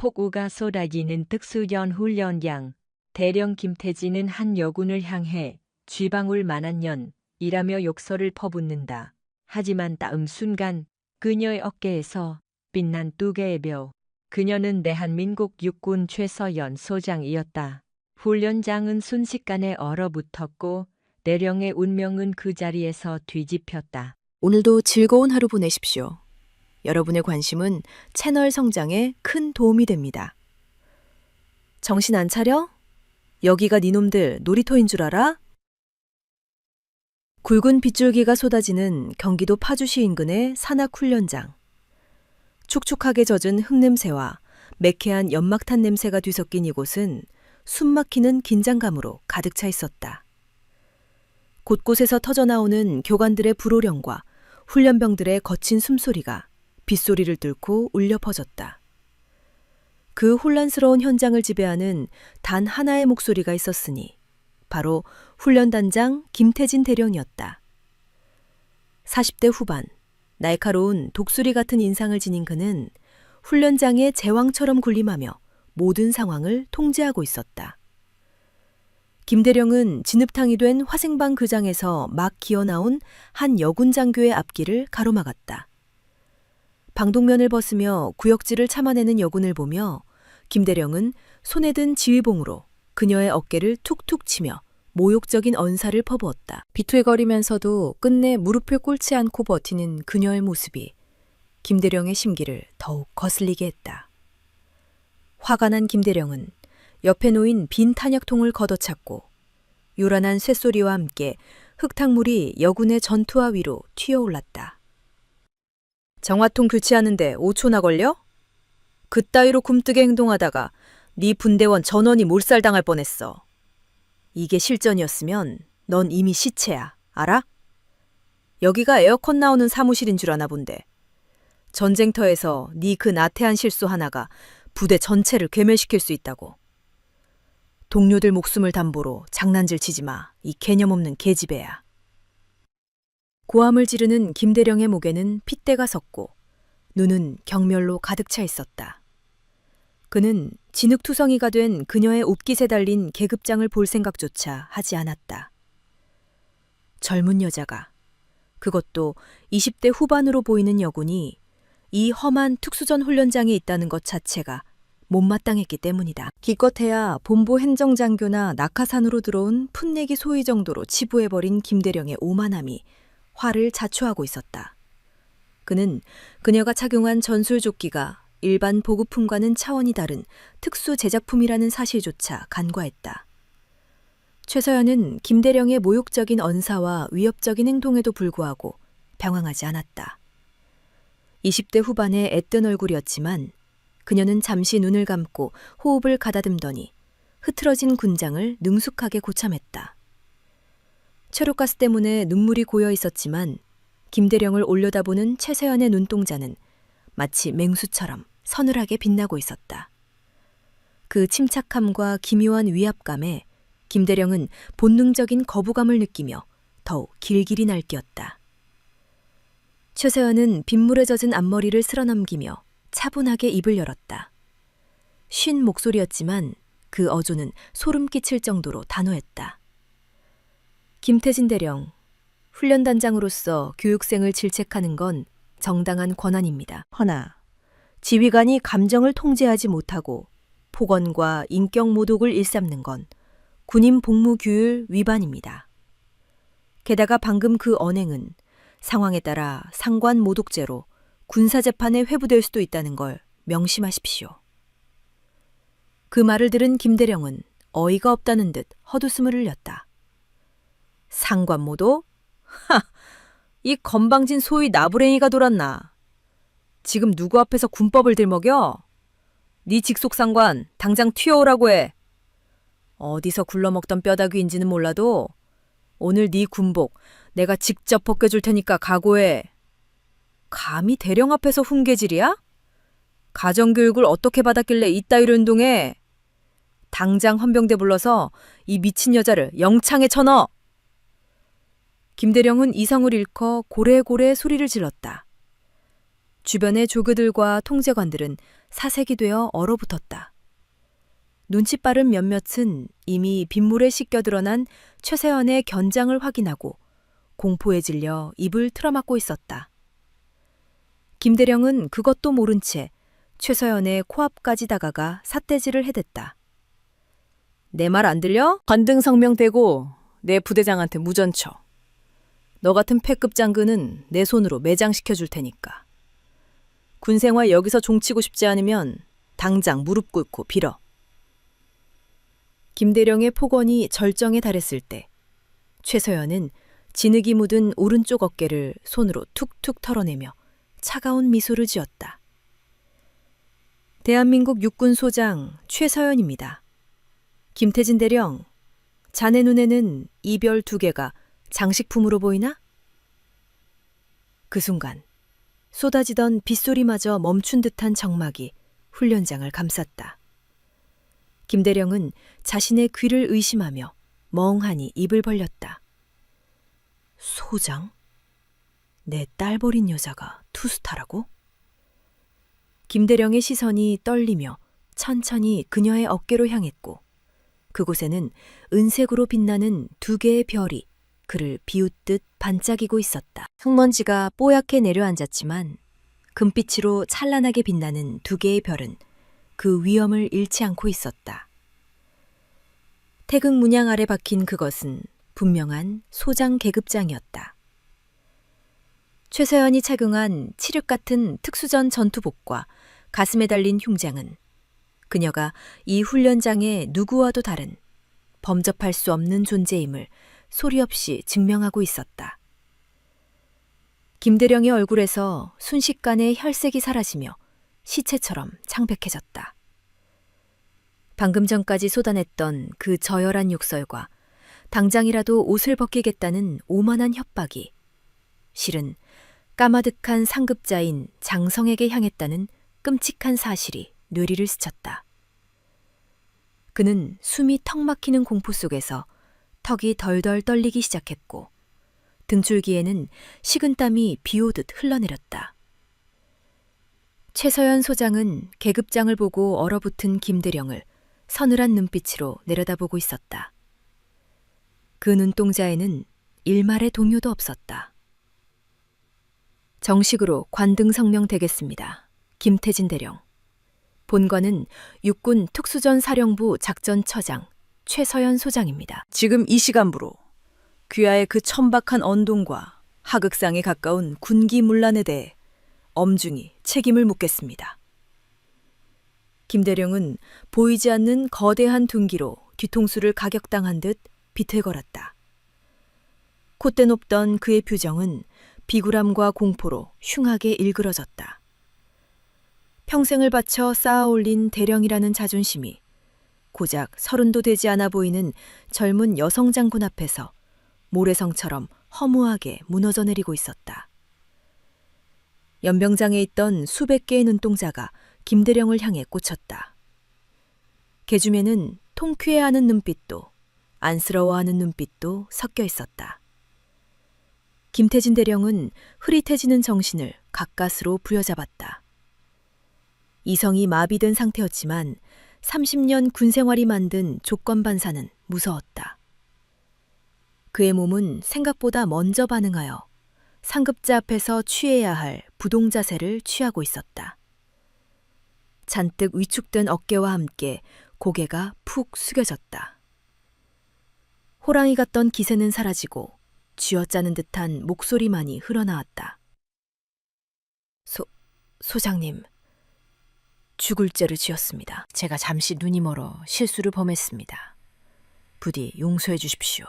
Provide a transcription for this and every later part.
폭우가 쏟아지는 특수전 훈련장. 대령 김태진은 한 여군을 향해 쥐방울만한 년이라며 욕설을 퍼붓는다. 하지만 다음 순간 그녀의 어깨에서 빛난 두 개의 벼. 그녀는 대한민국 육군 최서연 소장이었다. 훈련장은 순식간에 얼어붙었고 대령의 운명은 그 자리에서 뒤집혔다. 오늘도 즐거운 하루 보내십시오. 여러분의 관심은 채널 성장에 큰 도움이 됩니다. 정신 안 차려? 여기가 니놈들 놀이터인 줄 알아? 굵은 빗줄기가 쏟아지는 경기도 파주시 인근의 산악훈련장. 촉촉하게 젖은 흙냄새와 매캐한 연막탄 냄새가 뒤섞인 이곳은 숨막히는 긴장감으로 가득 차 있었다. 곳곳에서 터져나오는 교관들의 불호령과 훈련병들의 거친 숨소리가 빗소리를 뚫고 울려 퍼졌다. 그 혼란스러운 현장을 지배하는 단 하나의 목소리가 있었으니 바로 훈련단장 김태진 대령이었다. 40대 후반, 날카로운 독수리 같은 인상을 지닌 그는 훈련장의 제왕처럼 군림하며 모든 상황을 통제하고 있었다. 김 대령은 진흙탕이 된 화생방 그장에서 막 기어나온 한 여군 장교의 앞길을 가로막았다. 방독면을 벗으며 구역질을 참아내는 여군을 보며 김 대령은 손에 든 지휘봉으로 그녀의 어깨를 툭툭 치며 모욕적인 언사를 퍼부었다. 비틀거리면서도 끝내 무릎을 꿇지 않고 버티는 그녀의 모습이 김 대령의 심기를 더욱 거슬리게 했다. 화가 난 김 대령은 옆에 놓인 빈 탄약통을 걷어찼고 요란한 쇳소리와 함께 흙탕물이 여군의 전투화 위로 튀어올랐다. 정화통 교체하는데 5초나 걸려? 그따위로 굼뜨게 행동하다가 네 분대원 전원이 몰살당할 뻔했어. 이게 실전이었으면 넌 이미 시체야, 알아? 여기가 에어컨 나오는 사무실인 줄 아나 본데. 전쟁터에서 네 그 나태한 실수 하나가 부대 전체를 괴멸시킬 수 있다고. 동료들 목숨을 담보로 장난질 치지 마, 이 개념 없는 계집애야. 고함을 지르는 김 대령의 목에는 핏대가 섰고 눈은 경멸로 가득 차 있었다. 그는 진흙투성이가 된 그녀의 옷깃에 달린 계급장을 볼 생각조차 하지 않았다. 젊은 여자가, 그것도 20대 후반으로 보이는 여군이 이 험한 특수전 훈련장에 있다는 것 자체가 못마땅했기 때문이다. 기껏해야 본부 행정장교나 낙하산으로 들어온 풋내기 소위 정도로 치부해버린 김대령의 오만함이 화를 자초하고 있었다. 그는 그녀가 착용한 전술조끼가 일반 보급품과는 차원이 다른 특수 제작품이라는 사실조차 간과했다. 최서연은 김대령의 모욕적인 언사와 위협적인 행동에도 불구하고 당황하지 않았다. 20대 후반의 애뜬 얼굴이었지만 그녀는 잠시 눈을 감고 호흡을 가다듬더니 흐트러진 군장을 능숙하게 고참했다. 체류가스 때문에 눈물이 고여 있었지만 김대령을 올려다보는 최서연의 눈동자는 마치 맹수처럼 서늘하게 빛나고 있었다. 그 침착함과 기묘한 위압감에 김대령은 본능적인 거부감을 느끼며 더욱 길길이 날뛰었다. 최서연은 빗물에 젖은 앞머리를 쓸어넘기며 차분하게 입을 열었다. 쉰 목소리였지만 그 어조는 소름 끼칠 정도로 단호했다. 김태진 대령, 훈련단장으로서 교육생을 질책하는 건 정당한 권한입니다. 허나 지휘관이 감정을 통제하지 못하고 폭언과 인격 모독을 일삼는 건 군인 복무규율 위반입니다. 게다가 방금 그 언행은 상황에 따라 상관 모독죄로 군사재판에 회부될 수도 있다는 걸 명심하십시오. 그 말을 들은 김 대령은 어이가 없다는 듯 헛웃음을 흘렸다. 상관모독? 하! 이 건방진 소위 나부랭이가 돌았나. 지금 누구 앞에서 군법을 들먹여? 네 직속 상관 당장 튀어오라고 해. 어디서 굴러먹던 뼈다귀인지는 몰라도 오늘 네 군복 내가 직접 벗겨줄 테니까 각오해. 감히 대령 앞에서 훈계질이야? 가정교육을 어떻게 받았길래 이따위로 운동해? 당장 헌병대 불러서 이 미친 여자를 영창에 쳐넣어! 김대령은 이성을 잃고 고래고래 소리를 질렀다. 주변의 조교들과 통제관들은 사색이 되어 얼어붙었다. 눈치 빠른 몇몇은 이미 빗물에 씻겨 드러난 최서연의 견장을 확인하고 공포에 질려 입을 틀어막고 있었다. 김대령은 그것도 모른 채 최서연의 코앞까지 다가가 삿대질을 해댔다. 내 말 안 들려? 관등성명 대고 내 부대장한테 무전쳐. 너 같은 패급 장군은 내 손으로 매장시켜 줄 테니까. 군생활 여기서 종치고 싶지 않으면 당장 무릎 꿇고 빌어. 김대령의 폭언이 절정에 달했을 때 최서연은 진흙이 묻은 오른쪽 어깨를 손으로 툭툭 털어내며 차가운 미소를 지었다. 대한민국 육군소장 최서연입니다. 김태진 대령, 자네 눈에는 이 별 2개가 장식품으로 보이나? 그 순간 쏟아지던 빗소리마저 멈춘 듯한 적막이 훈련장을 감쌌다. 김대령은 자신의 귀를 의심하며 멍하니 입을 벌렸다. 소장? 내 딸 버린 여자가 투스타라고? 김대령의 시선이 떨리며 천천히 그녀의 어깨로 향했고 그곳에는 은색으로 빛나는 2개의 별이 그를 비웃듯 반짝이고 있었다. 흙먼지가 뽀얗게 내려앉았지만 금빛으로 찬란하게 빛나는 2개의 별은 그 위엄을 잃지 않고 있었다. 태극 문양 아래 박힌 그것은 분명한 소장 계급장이었다. 최서연이 착용한 칠흑 같은 특수전 전투복과 가슴에 달린 흉장은 그녀가 이 훈련장의 누구와도 다른 범접할 수 없는 존재임을 소리 없이 증명하고 있었다. 김대령의 얼굴에서 순식간에 혈색이 사라지며 시체처럼 창백해졌다. 방금 전까지 쏟아냈던 그 저열한 욕설과 당장이라도 옷을 벗기겠다는 오만한 협박이 실은 까마득한 상급자인 장성에게 향했다는 끔찍한 사실이 뇌리를 스쳤다. 그는 숨이 턱 막히는 공포 속에서 턱이 덜덜 떨리기 시작했고 등줄기에는 식은땀이 비오듯 흘러내렸다. 최서연 소장은 계급장을 보고 얼어붙은 김대령을 서늘한 눈빛으로 내려다보고 있었다. 그 눈동자에는 일말의 동요도 없었다. 정식으로 관등 성명되겠습니다. 김태진 대령. 본관은 육군 특수전 사령부 작전처장 최서연 소장입니다. 지금 이 시간부로 귀하의 그 천박한 언동과 하극상에 가까운 군기 문란에 대해 엄중히 책임을 묻겠습니다. 김대령은 보이지 않는 거대한 둔기로 뒤통수를 가격당한 듯 비틀거렸다. 콧대 높던 그의 표정은 비굴함과 공포로 흉하게 일그러졌다. 평생을 바쳐 쌓아올린 대령이라는 자존심이 고작 30도 되지 않아 보이는 젊은 여성 장군 앞에서 모래성처럼 허무하게 무너져 내리고 있었다. 연병장에 있던 수백 개의 눈동자가 김대령을 향해 꽂혔다. 개줌에는 통쾌해하는 눈빛도 안쓰러워하는 눈빛도 섞여 있었다. 김태진 대령은 흐릿해지는 정신을 가까스로 부여잡았다. 이성이 마비된 상태였지만 30년 군생활이 만든 조건반사는 무서웠다. 그의 몸은 생각보다 먼저 반응하여 상급자 앞에서 취해야 할 부동자세를 취하고 있었다. 잔뜩 위축된 어깨와 함께 고개가 푹 숙여졌다. 호랑이 같던 기세는 사라지고 쥐어짜는 듯한 목소리만이 흘러나왔다. 소장님, 죽을 죄를 지었습니다. 제가 잠시 눈이 멀어 실수를 범했습니다. 부디 용서해 주십시오.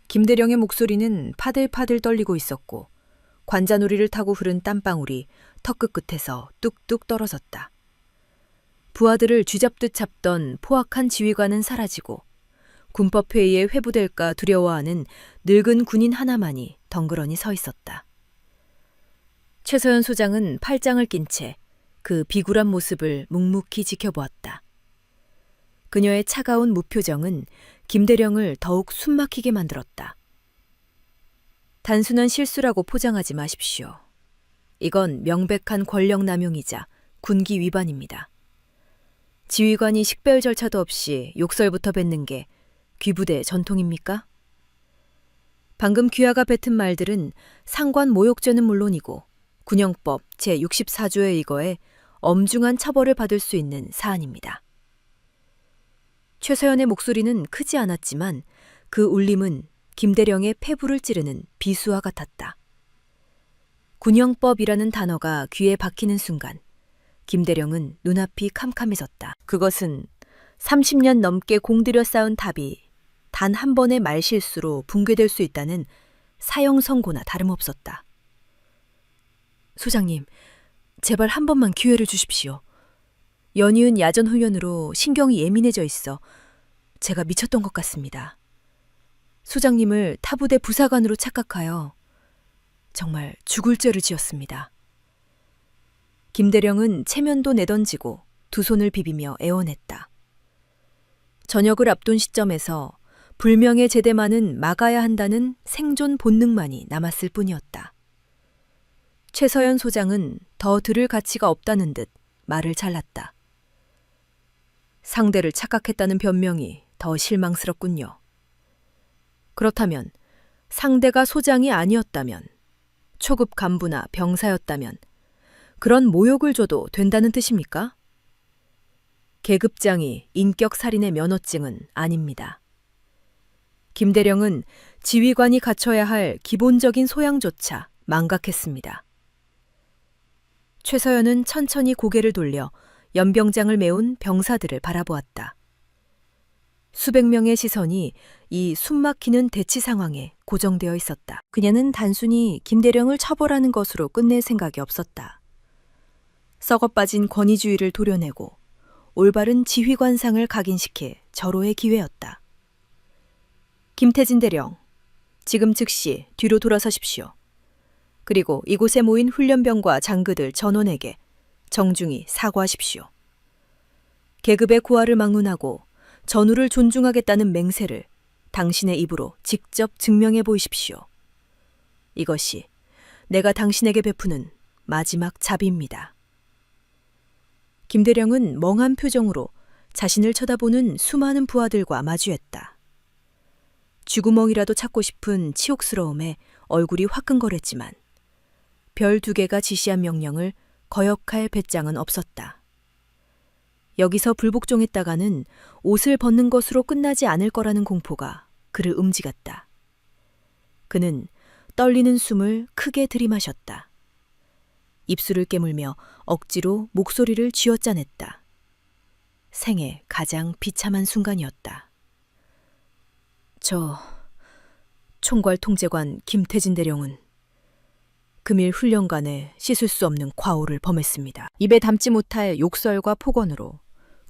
김대령의 목소리는 파들파들 떨리고 있었고 관자놀이를 타고 흐른 땀방울이 턱끝 끝에서 뚝뚝 떨어졌다. 부하들을 쥐잡듯 잡던 포악한 지휘관은 사라지고 군법회의에 회부될까 두려워하는 늙은 군인 하나만이 덩그러니 서 있었다. 최서연 소장은 팔짱을 낀 채 그 비굴한 모습을 묵묵히 지켜보았다. 그녀의 차가운 무표정은 김대령을 더욱 숨막히게 만들었다. 단순한 실수라고 포장하지 마십시오. 이건 명백한 권력 남용이자 군기 위반입니다. 지휘관이 식별 절차도 없이 욕설부터 뱉는 게 귀부대 전통입니까? 방금 귀하가 뱉은 말들은 상관 모욕죄는 물론이고 군형법 제64조에 의거해 엄중한 처벌을 받을 수 있는 사안입니다. 최서연의 목소리는 크지 않았지만 그 울림은 김대령의 폐부를 찌르는 비수와 같았다. 군형법이라는 단어가 귀에 박히는 순간 김대령은 눈앞이 캄캄해졌다. 그것은 30년 넘게 공들여 쌓은 답이 단 한 번의 말실수로 붕괴될 수 있다는 사형 선고나 다름없었다. 소장님, 제발 한 번만 기회를 주십시오. 연이은 야전 훈련으로 신경이 예민해져 있어 제가 미쳤던 것 같습니다. 소장님을 타부대 부사관으로 착각하여 정말 죽을 죄를 지었습니다. 김대령은 체면도 내던지고 두 손을 비비며 애원했다. 저녁을 앞둔 시점에서 불명예 제대만은 막아야 한다는 생존 본능만이 남았을 뿐이었다. 최서연 소장은 더 들을 가치가 없다는 듯 말을 잘랐다. 상대를 착각했다는 변명이 더 실망스럽군요. 그렇다면 상대가 소장이 아니었다면, 초급 간부나 병사였다면 그런 모욕을 줘도 된다는 뜻입니까? 계급장이 인격살인의 면허증은 아닙니다. 김대령은 지휘관이 갖춰야 할 기본적인 소양조차 망각했습니다. 최서연은 천천히 고개를 돌려 연병장을 메운 병사들을 바라보았다. 수백 명의 시선이 이 숨막히는 대치 상황에 고정되어 있었다. 그녀는 단순히 김대령을 처벌하는 것으로 끝낼 생각이 없었다. 썩어빠진 권위주의를 도려내고 올바른 지휘관상을 각인시킬 절호의 기회였다. 김태진 대령, 지금 즉시 뒤로 돌아서십시오. 그리고 이곳에 모인 훈련병과 장교들 전원에게 정중히 사과하십시오. 계급의 고하를 막론하고 전우를 존중하겠다는 맹세를 당신의 입으로 직접 증명해 보이십시오. 이것이 내가 당신에게 베푸는 마지막 자비입니다. 김대령은 멍한 표정으로 자신을 쳐다보는 수많은 부하들과 마주했다. 쥐구멍이라도 찾고 싶은 치욕스러움에 얼굴이 화끈거렸지만 별 2개가 지시한 명령을 거역할 배짱은 없었다. 여기서 불복종했다가는 옷을 벗는 것으로 끝나지 않을 거라는 공포가 그를 움직였다. 그는 떨리는 숨을 크게 들이마셨다. 입술을 깨물며 억지로 목소리를 쥐어짜냈다. 생애 가장 비참한 순간이었다. 저 총괄 통제관 김태진 대령은 금일 훈련관에 씻을 수 없는 과오를 범했습니다. 입에 담지 못할 욕설과 폭언으로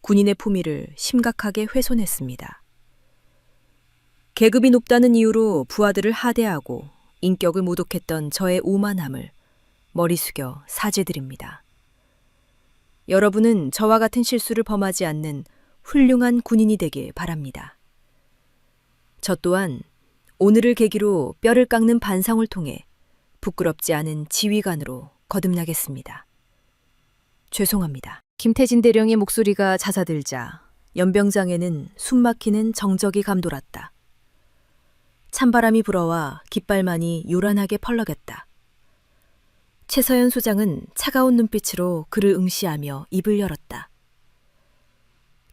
군인의 품위를 심각하게 훼손했습니다. 계급이 높다는 이유로 부하들을 하대하고 인격을 모독했던 저의 오만함을 머리 숙여 사죄드립니다. 여러분은 저와 같은 실수를 범하지 않는 훌륭한 군인이 되길 바랍니다. 저 또한 오늘을 계기로 뼈를 깎는 반성을 통해 부끄럽지 않은 지휘관으로 거듭나겠습니다. 죄송합니다. 김태진 대령의 목소리가 잦아들자 연병장에는 숨막히는 정적이 감돌았다. 찬바람이 불어와 깃발만이 요란하게 펄럭였다. 최서연 소장은 차가운 눈빛으로 그를 응시하며 입을 열었다.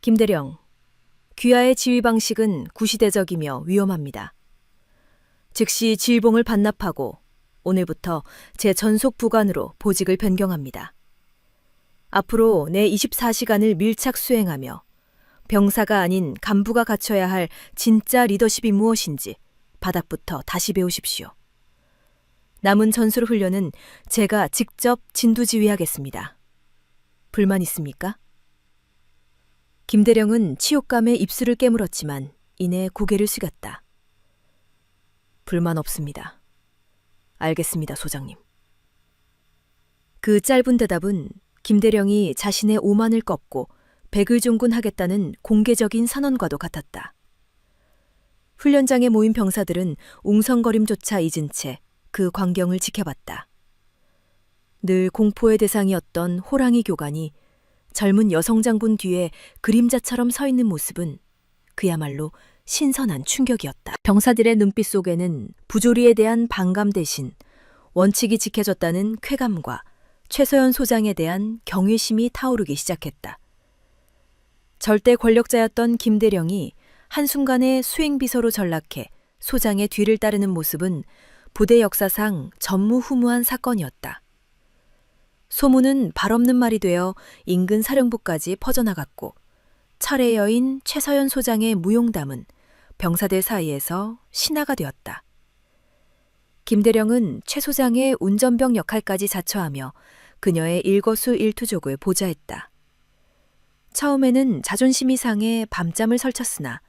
김대령, 귀하의 지휘 방식은 구시대적이며 위험합니다. 즉시 지휘봉을 반납하고 오늘부터 제 전속 부관으로 보직을 변경합니다. 앞으로 내 24시간을 밀착 수행하며 병사가 아닌 간부가 갖춰야 할 진짜 리더십이 무엇인지 바닥부터 다시 배우십시오. 남은 전술 훈련은 제가 직접 진두지휘하겠습니다. 불만 있습니까? 김대령은 치욕감에 입술을 깨물었지만 이내 고개를 숙였다. 불만 없습니다. 알겠습니다, 소장님. 그 짧은 대답은 김대령이 자신의 오만을 꺾고 백의종군하겠다는 공개적인 선언과도 같았다. 훈련장에 모인 병사들은 웅성거림조차 잊은 채 그 광경을 지켜봤다. 늘 공포의 대상이었던 호랑이 교관이 젊은 여성 장군 뒤에 그림자처럼 서 있는 모습은 그야말로 신선한 충격이었다. 병사들의 눈빛 속에는 부조리에 대한 반감 대신 원칙이 지켜졌다는 쾌감과 최서연 소장에 대한 경외심이 타오르기 시작했다. 절대 권력자였던 김대령이 한순간에 수행비서로 전락해 소장의 뒤를 따르는 모습은 부대 역사상 전무후무한 사건이었다. 소문은 발없는 말이 되어 인근 사령부까지 퍼져나갔고 철의 여인 최서연 소장의 무용담은 병사들 사이에서 신화가 되었다. 김대령은 최 소장의 운전병 역할까지 자처하며 그녀의 일거수일투족을 보좌했다. 처음에는 자존심이 상해 밤잠을 설쳤으나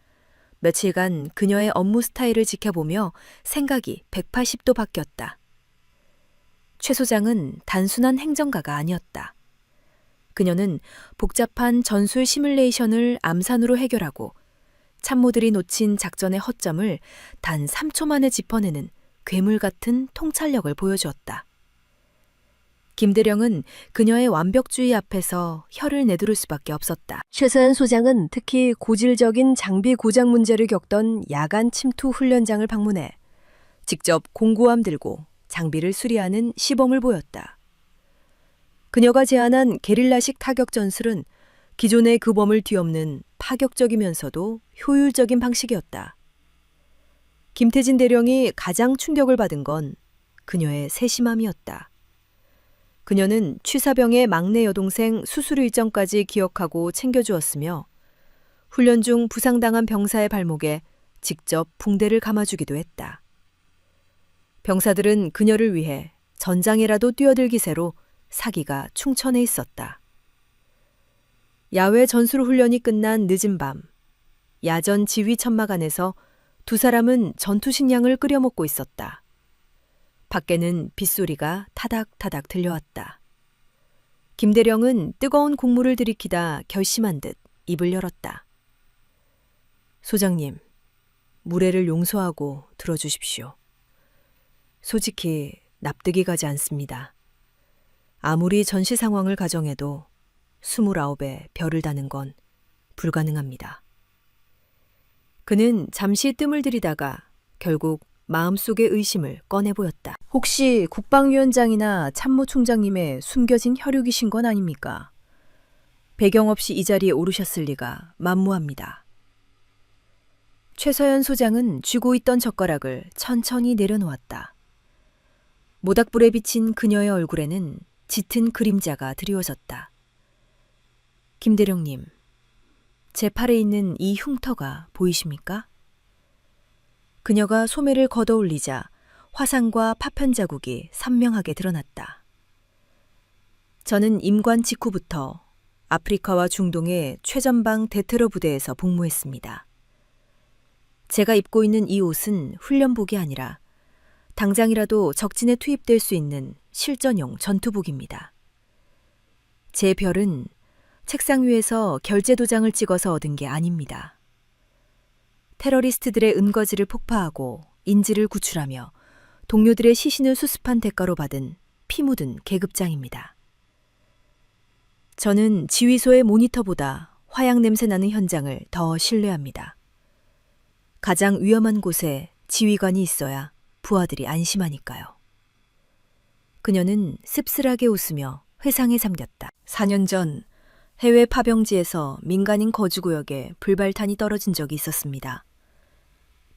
며칠간 그녀의 업무 스타일을 지켜보며 생각이 180도 바뀌었다. 최 소장은 단순한 행정가가 아니었다. 그녀는 복잡한 전술 시뮬레이션을 암산으로 해결하고 참모들이 놓친 작전의 허점을 단 3초 만에 짚어내는 괴물 같은 통찰력을 보여주었다. 김대령은 그녀의 완벽주의 앞에서 혀를 내두를 수밖에 없었다. 최서연 소장은 특히 고질적인 장비 고장 문제를 겪던 야간 침투 훈련장을 방문해 직접 공구함 들고 장비를 수리하는 시범을 보였다. 그녀가 제안한 게릴라식 타격 전술은 기존의 그 범을 뒤엎는 파격적이면서도 효율적인 방식이었다. 김태진 대령이 가장 충격을 받은 건 그녀의 세심함이었다. 그녀는 취사병의 막내 여동생 수술 일정까지 기억하고 챙겨주었으며 훈련 중 부상당한 병사의 발목에 직접 붕대를 감아주기도 했다. 병사들은 그녀를 위해 전장에라도 뛰어들 기세로 사기가 충천해 있었다. 야외 전술 훈련이 끝난 늦은 밤, 야전 지휘 천막 안에서 두 사람은 전투 식량을 끓여 먹고 있었다. 밖에는 빗소리가 타닥타닥 들려왔다. 김대령은 뜨거운 국물을 들이키다 결심한 듯 입을 열었다. 소장님, 무례를 용서하고 들어주십시오. 솔직히 납득이 가지 않습니다. 아무리 전시 상황을 가정해도 29에 별을 다는 건 불가능합니다. 그는 잠시 뜸을 들이다가 결국 마음속의 의심을 꺼내 보였다. 혹시 국방위원장이나 참모총장님의 숨겨진 혈육이신 건 아닙니까? 배경 없이 이 자리에 오르셨을 리가 만무합니다. 최서연 소장은 쥐고 있던 젓가락을 천천히 내려놓았다. 모닥불에 비친 그녀의 얼굴에는 짙은 그림자가 드리워졌다. 김대령님, 제 팔에 있는 이 흉터가 보이십니까? 그녀가 소매를 걷어올리자 화상과 파편 자국이 선명하게 드러났다. 저는 임관 직후부터 아프리카와 중동의 최전방 대테러 부대에서 복무했습니다. 제가 입고 있는 이 옷은 훈련복이 아니라 당장이라도 적진에 투입될 수 있는 실전용 전투복입니다. 제 별은 책상 위에서 결제 도장을 찍어서 얻은 게 아닙니다. 테러리스트들의 은거지를 폭파하고 인지를 구출하며 동료들의 시신을 수습한 대가로 받은 피 묻은 계급장입니다. 저는 지휘소의 모니터보다 화약 냄새 나는 현장을 더 신뢰합니다. 가장 위험한 곳에 지휘관이 있어야 부하들이 안심하니까요. 그녀는 씁쓸하게 웃으며 회상에 잠겼다. 4년 전 해외 파병지에서 민간인 거주구역에 불발탄이 떨어진 적이 있었습니다.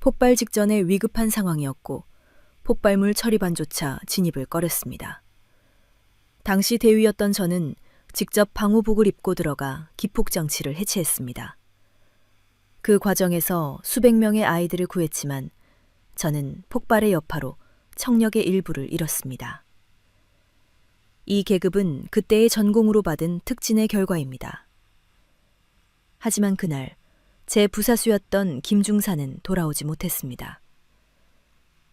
폭발 직전에 위급한 상황이었고 폭발물 처리반조차 진입을 꺼렸습니다. 당시 대위였던 저는 직접 방호복을 입고 들어가 기폭장치를 해체했습니다. 그 과정에서 수백 명의 아이들을 구했지만 저는 폭발의 여파로 청력의 일부를 잃었습니다. 이 계급은 그때의 전공으로 받은 특진의 결과입니다. 하지만 그날 제 부사수였던 김중사는 돌아오지 못했습니다.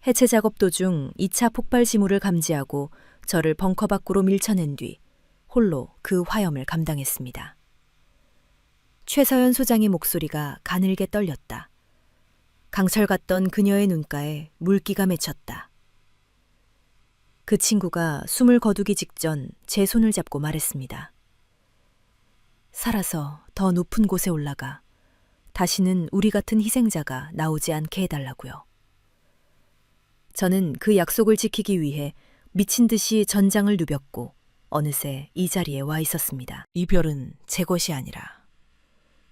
해체 작업 도중 2차 폭발 징후를 감지하고 저를 벙커 밖으로 밀쳐낸 뒤 홀로 그 화염을 감당했습니다. 최서연 소장의 목소리가 가늘게 떨렸다. 강철 같던 그녀의 눈가에 물기가 맺혔다. 그 친구가 숨을 거두기 직전 제 손을 잡고 말했습니다. 살아서 더 높은 곳에 올라가 다시는 우리 같은 희생자가 나오지 않게 해달라고요. 저는 그 약속을 지키기 위해 미친 듯이 전장을 누볐고 어느새 이 자리에 와 있었습니다. 이별은 제 것이 아니라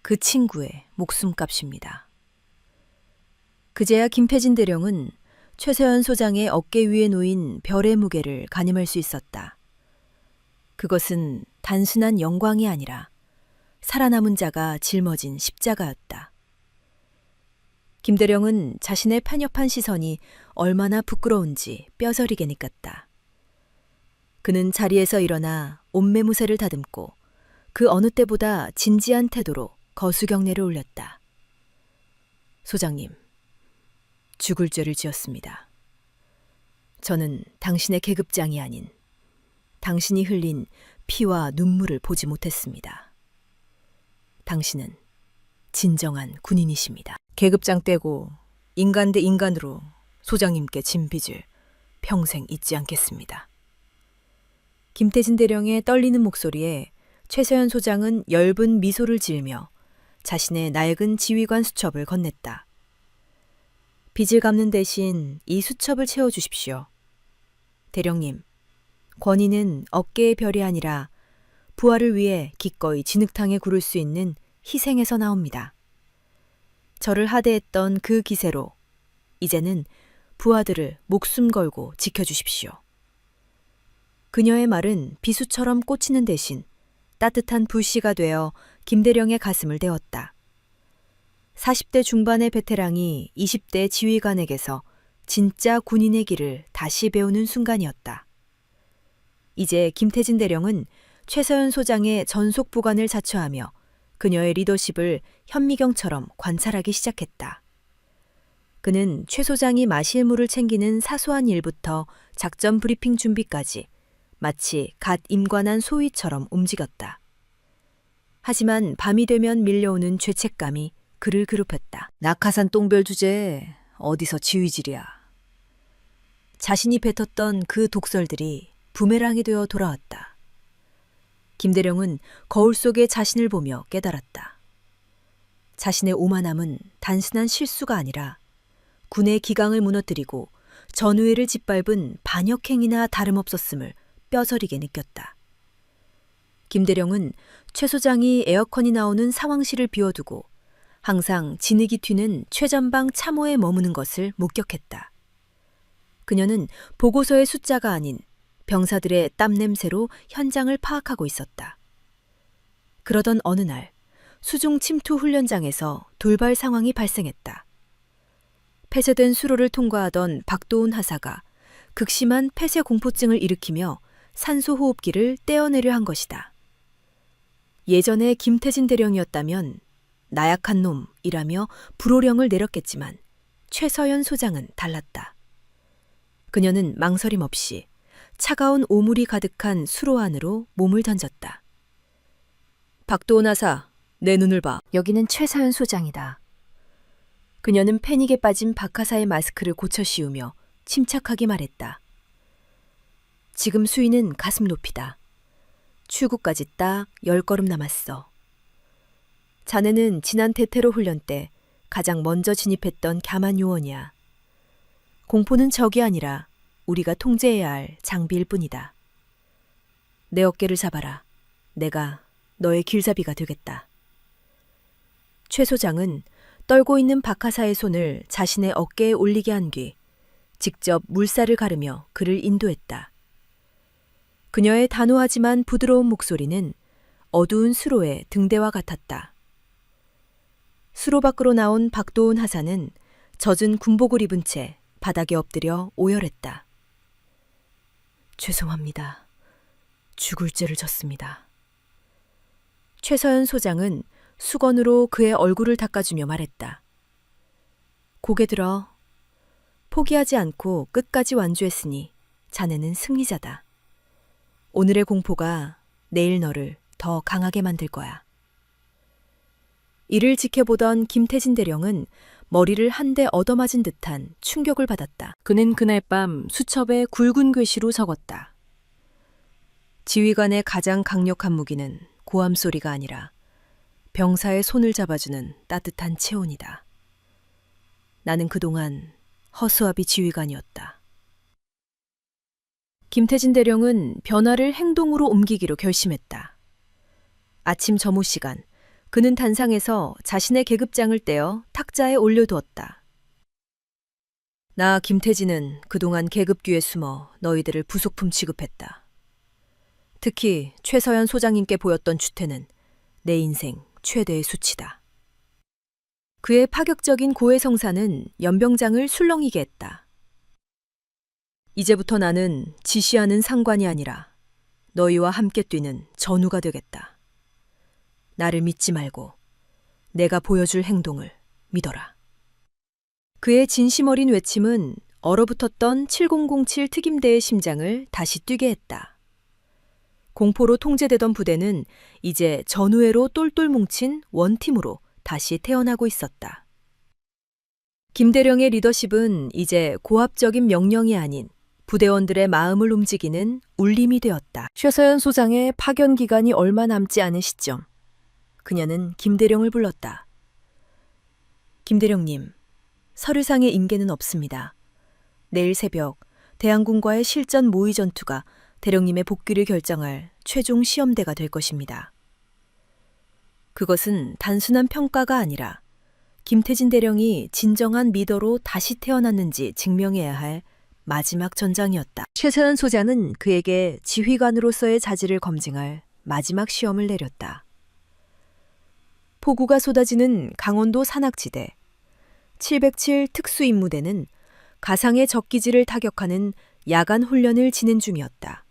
그 친구의 목숨값입니다. 그제야 김태진 대령은 최서연 소장의 어깨 위에 놓인 별의 무게를 가늠할 수 있었다. 그것은 단순한 영광이 아니라 살아남은 자가 짊어진 십자가였다. 김대령은 자신의 편협한 시선이 얼마나 부끄러운지 뼈저리게 느꼈다. 그는 자리에서 일어나 옷매무새를 다듬고 그 어느 때보다 진지한 태도로 거수경례를 올렸다. 소장님, 죽을 죄를 지었습니다. 저는 당신의 계급장이 아닌 당신이 흘린 피와 눈물을 보지 못했습니다. 당신은 진정한 군인이십니다. 계급장 떼고 인간 대 인간으로 소장님께 진 빚을 평생 잊지 않겠습니다. 김태진 대령의 떨리는 목소리에 최서연 소장은 엷은 미소를 지으며 자신의 낡은 지휘관 수첩을 건넸다. 빚을 갚는 대신 이 수첩을 채워주십시오. 대령님, 권위는 어깨의 별이 아니라 부하를 위해 기꺼이 진흙탕에 구를 수 있는 희생에서 나옵니다. 저를 하대했던 그 기세로 이제는 부하들을 목숨 걸고 지켜주십시오. 그녀의 말은 비수처럼 꽂히는 대신 따뜻한 불씨가 되어 김대령의 가슴을 데웠다. 40대 중반의 베테랑이 20대 지휘관에게서 진짜 군인의 길을 다시 배우는 순간이었다. 이제 김태진 대령은 최서연 소장의 전속 보관을 자처하며 그녀의 리더십을 현미경처럼 관찰하기 시작했다. 그는 최 소장이 마실 물을 챙기는 사소한 일부터 작전 브리핑 준비까지 마치 갓 임관한 소위처럼 움직였다. 하지만 밤이 되면 밀려오는 죄책감이 그를 괴롭혔다. 낙하산 똥별 주제에 어디서 지휘질이야. 자신이 뱉었던 그 독설들이 부메랑이 되어 돌아왔다. 김대령은 거울 속에 자신을 보며 깨달았다. 자신의 오만함은 단순한 실수가 아니라 군의 기강을 무너뜨리고 전우회를 짓밟은 반역행위나 다름없었음을 뼈저리게 느꼈다. 김대령은 최 소장이 에어컨이 나오는 상황실을 비워두고 항상 진흙이 튀는 최전방 참호에 머무는 것을 목격했다. 그녀는 보고서의 숫자가 아닌 병사들의 땀 냄새로 현장을 파악하고 있었다. 그러던 어느 날 수중 침투 훈련장에서 돌발 상황이 발생했다. 폐쇄된 수로를 통과하던 박도훈 하사가 극심한 폐쇄 공포증을 일으키며 산소 호흡기를 떼어내려 한 것이다. 예전에 김태진 대령이었다면 나약한 놈이라며 불호령을 내렸겠지만 최서연 소장은 달랐다. 그녀는 망설임 없이 차가운 오물이 가득한 수로 안으로 몸을 던졌다. 박도훈 하사, 내 눈을 봐. 여기는 최서연 소장이다. 그녀는 패닉에 빠진 박 하사의 마스크를 고쳐 씌우며 침착하게 말했다. 지금 수위는 가슴 높이다. 출구까지 딱 10걸음 남았어. 자네는 지난 대테러 훈련 때 가장 먼저 진입했던 갸만 요원이야. 공포는 적이 아니라 우리가 통제해야 할 장비일 뿐이다. 내 어깨를 잡아라. 내가 너의 길잡이가 되겠다. 최 소장은 떨고 있는 박하사의 손을 자신의 어깨에 올리게 한 뒤 직접 물살을 가르며 그를 인도했다. 그녀의 단호하지만 부드러운 목소리는 어두운 수로의 등대와 같았다. 수로 밖으로 나온 박도훈 하사는 젖은 군복을 입은 채 바닥에 엎드려 오열했다. 죄송합니다. 죽을 죄를 졌습니다. 최서연 소장은 수건으로 그의 얼굴을 닦아주며 말했다. 고개 들어. 포기하지 않고 끝까지 완주했으니 자네는 승리자다. 오늘의 공포가 내일 너를 더 강하게 만들 거야. 이를 지켜보던 김태진 대령은 머리를 한 대 얻어맞은 듯한 충격을 받았다. 그는 그날 밤 수첩에 굵은 글씨로 적었다. 지휘관의 가장 강력한 무기는 고함 소리가 아니라 병사의 손을 잡아주는 따뜻한 체온이다. 나는 그동안 허수아비 지휘관이었다. 김태진 대령은 변화를 행동으로 옮기기로 결심했다. 아침 점호 시간, 그는 단상에서 자신의 계급장을 떼어 탁자에 올려두었다. 나 김태진은 그동안 계급 뒤에 숨어 너희들을 부속품 취급했다. 특히 최서연 소장님께 보였던 추태는 내 인생 최대의 수치다. 그의 파격적인 고해성사는 연병장을 술렁이게 했다. 이제부터 나는 지시하는 상관이 아니라 너희와 함께 뛰는 전우가 되겠다. 나를 믿지 말고 내가 보여줄 행동을 믿어라. 그의 진심 어린 외침은 얼어붙었던 7007 특임대의 심장을 다시 뛰게 했다. 공포로 통제되던 부대는 이제 전우회로 똘똘 뭉친 원팀으로 다시 태어나고 있었다. 김대령의 리더십은 이제 고압적인 명령이 아닌 부대원들의 마음을 움직이는 울림이 되었다. 최서연 소장의 파견 기간이 얼마 남지 않은 시점. 그녀는 김대령을 불렀다. 김대령님, 서류상의 인계는 없습니다. 내일 새벽 대항군과의 실전 모의 전투가 대령님의 복귀를 결정할 최종 시험대가 될 것입니다. 그것은 단순한 평가가 아니라 김태진 대령이 진정한 리더로 다시 태어났는지 증명해야 할 마지막 전장이었다. 최서연 소장은 그에게 지휘관으로서의 자질을 검증할 마지막 시험을 내렸다. 폭우가 쏟아지는 강원도 산악지대 707 특수임무대는 가상의 적기지를 타격하는 야간 훈련을 진행 중이었다.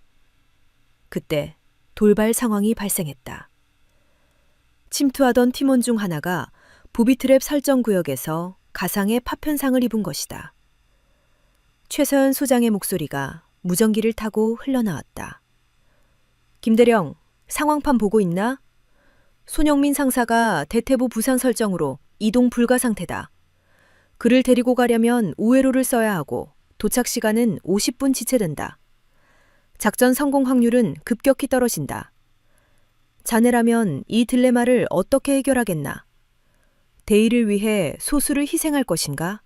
그때 돌발 상황이 발생했다. 침투하던 팀원 중 하나가 부비트랩 설정 구역에서 가상의 파편상을 입은 것이다. 최서연 소장의 목소리가 무전기를 타고 흘러나왔다. 김대령, 상황판 보고 있나? 손영민 상사가 대퇴부 부산 설정으로 이동 불가 상태다. 그를 데리고 가려면 우회로를 써야 하고 도착 시간은 50분 지체된다. 작전 성공 확률은 급격히 떨어진다. 자네라면 이 딜레마를 어떻게 해결하겠나? 대의를 위해 소수를 희생할 것인가?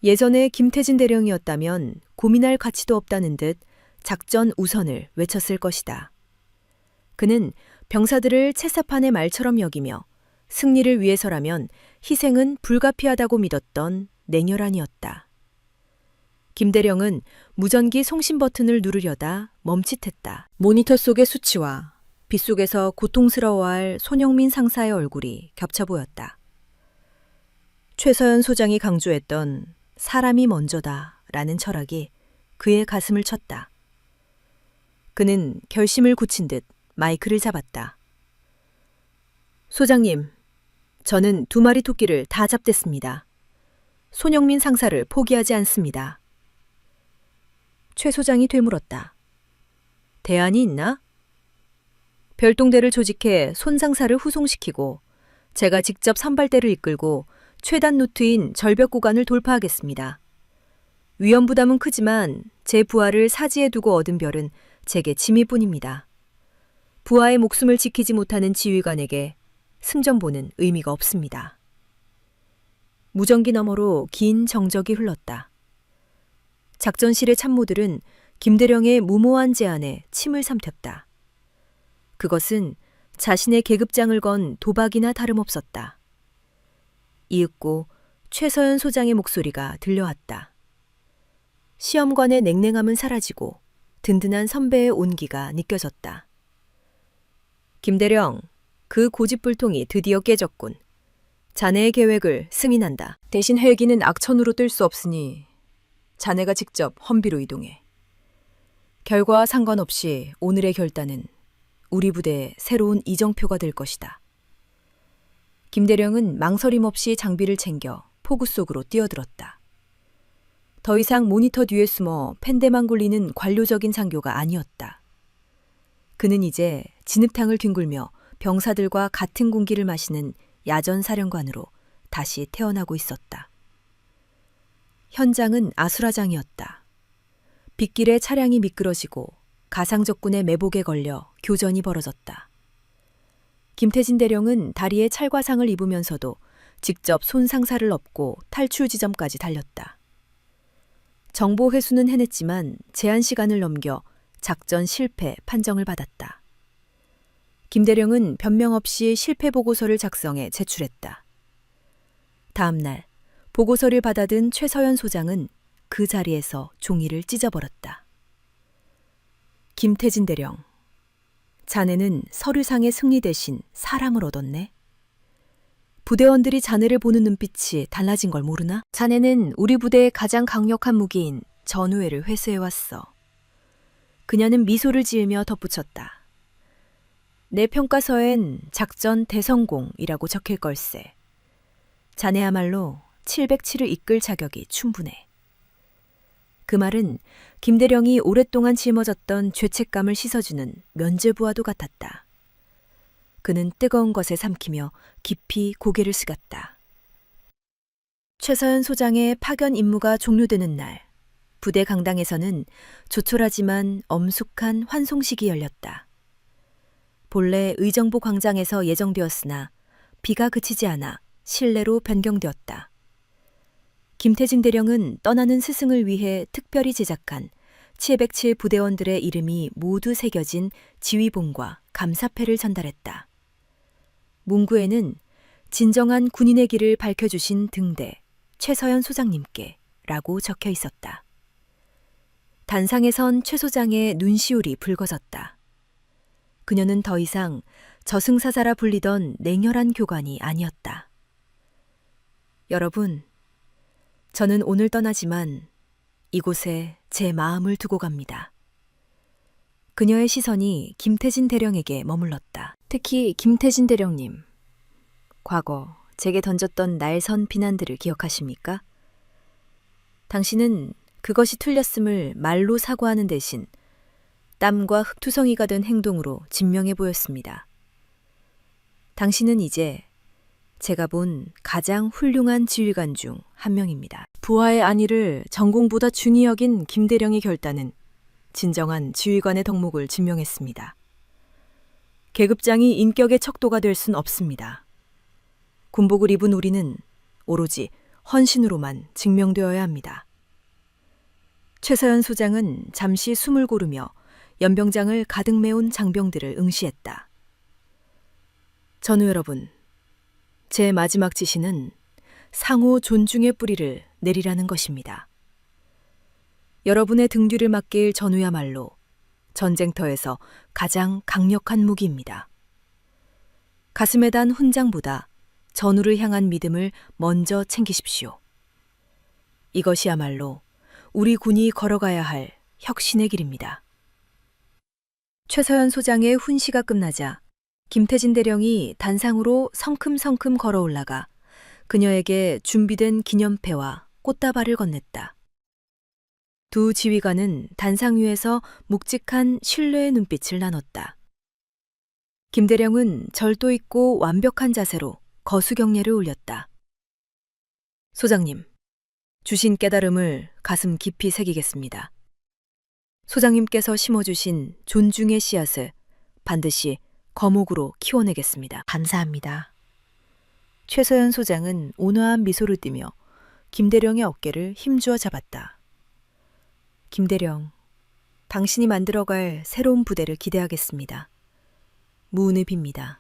예전에 김태진 대령이었다면 고민할 가치도 없다는 듯 작전 우선을 외쳤을 것이다. 그는 병사들을 채사판의 말처럼 여기며 승리를 위해서라면 희생은 불가피하다고 믿었던 냉혈한이었다. 김대령은 무전기 송신 버튼을 누르려다 멈칫했다. 모니터 속의 수치와 빛 속에서 고통스러워할 손영민 상사의 얼굴이 겹쳐 보였다. 최서연 소장이 강조했던 사람이 먼저다 라는 철학이 그의 가슴을 쳤다. 그는 결심을 굳힌 듯 마이크를 잡았다. 소장님, 저는 2마리 토끼를 다 잡댔습니다. 손영민 상사를 포기하지 않습니다. 최 소장이 되물었다. 대안이 있나? 별동대를 조직해 손 상사를 후송시키고 제가 직접 선발대를 이끌고 최단 루트인 절벽 구간을 돌파하겠습니다. 위험 부담은 크지만 제 부하를 사지에 두고 얻은 별은 제게 짐이뿐입니다. 부하의 목숨을 지키지 못하는 지휘관에게 승전보는 의미가 없습니다. 무전기 너머로 긴 정적이 흘렀다. 작전실의 참모들은 김대령의 무모한 제안에 침을 삼켰다. 그것은 자신의 계급장을 건 도박이나 다름없었다. 이윽고 최서연 소장의 목소리가 들려왔다. 시험관의 냉랭함은 사라지고 든든한 선배의 온기가 느껴졌다. 김대령, 그 고집불통이 드디어 깨졌군. 자네의 계획을 승인한다. 대신 헬기는 악천후로 뜰 수 없으니 자네가 직접 험비로 이동해. 결과와 상관없이 오늘의 결단은 우리 부대의 새로운 이정표가 될 것이다. 김대령은 망설임 없이 장비를 챙겨 폭우 속으로 뛰어들었다. 더 이상 모니터 뒤에 숨어 펜대만 굴리는 관료적인 장교가 아니었다. 그는 이제 진흙탕을 뒹굴며 병사들과 같은 공기를 마시는 야전 사령관으로 다시 태어나고 있었다. 현장은 아수라장이었다. 빗길에 차량이 미끄러지고 가상적군의 매복에 걸려 교전이 벌어졌다. 김태진 대령은 다리에 찰과상을 입으면서도 직접 손상사를 업고 탈출 지점까지 달렸다. 정보 회수는 해냈지만 제한 시간을 넘겨 작전 실패 판정을 받았다. 김 대령은 변명 없이 실패 보고서를 작성해 제출했다. 다음 날 보고서를 받아든 최서연 소장은 그 자리에서 종이를 찢어버렸다. 김태진 대령, 자네는 서류상의 승리 대신 사랑을 얻었네. 부대원들이 자네를 보는 눈빛이 달라진 걸 모르나? 자네는 우리 부대의 가장 강력한 무기인 전우회를 회수해왔어. 그녀는 미소를 지으며 덧붙였다. 내 평가서엔 작전 대성공이라고 적힐 걸세. 자네야말로 707을 이끌 자격이 충분해. 그 말은 김 대령이 오랫동안 짊어졌던 죄책감을 씻어주는 면죄부와도 같았다. 그는 뜨거운 것에 삼키며 깊이 고개를 숙였다. 최서연 소장의 파견 임무가 종료되는 날, 부대 강당에서는 조촐하지만 엄숙한 환송식이 열렸다. 본래 의정부 광장에서 예정되었으나 비가 그치지 않아 실내로 변경되었다. 김태진 대령은 떠나는 스승을 위해 특별히 제작한 707 부대원들의 이름이 모두 새겨진 지휘본과 감사패를 전달했다. 문구에는 진정한 군인의 길을 밝혀주신 등대 최서연 소장님께 라고 적혀 있었다. 단상에 선 최 소장의 눈시울이 붉어졌다. 그녀는 더 이상 저승사자라 불리던 냉혈한 교관이 아니었다. 여러분, 저는 오늘 떠나지만 이곳에 제 마음을 두고 갑니다. 그녀의 시선이 김태진 대령에게 머물렀다. 특히 김태진 대령님, 과거 제게 던졌던 날선 비난들을 기억하십니까? 당신은 그것이 틀렸음을 말로 사과하는 대신 땀과 흙투성이가 된 행동으로 진명해 보였습니다. 당신은 이제 제가 본 가장 훌륭한 지휘관 중 한 명입니다. 부하의 안위를 전공보다 중히 여긴 김 대령의 결단은 진정한 지휘관의 덕목을 증명했습니다. 계급장이 인격의 척도가 될 순 없습니다. 군복을 입은 우리는 오로지 헌신으로만 증명되어야 합니다. 최서연 소장은 잠시 숨을 고르며 연병장을 가득 메운 장병들을 응시했다. 전우 여러분, 제 마지막 지시는 상호 존중의 뿌리를 내리라는 것입니다. 여러분의 등 뒤를 맡길 전우야말로 전쟁터에서 가장 강력한 무기입니다. 가슴에 단 훈장보다 전우를 향한 믿음을 먼저 챙기십시오. 이것이야말로 우리 군이 걸어가야 할 혁신의 길입니다. 최서연 소장의 훈시가 끝나자 김태진 대령이 단상으로 성큼성큼 걸어 올라가 그녀에게 준비된 기념패와 꽃다발을 건넸다. 두 지휘관은 단상 위에서 묵직한 신뢰의 눈빛을 나눴다. 김 대령은 절도 있고 완벽한 자세로 거수경례를 올렸다. 소장님, 주신 깨달음을 가슴 깊이 새기겠습니다. 소장님께서 심어주신 존중의 씨앗을 반드시 거목으로 키워내겠습니다. 감사합니다. 최서연 소장은 온화한 미소를 띠며 김 대령의 어깨를 힘주어 잡았다. 김 대령, 당신이 만들어갈 새로운 부대를 기대하겠습니다. 무운을 빕니다.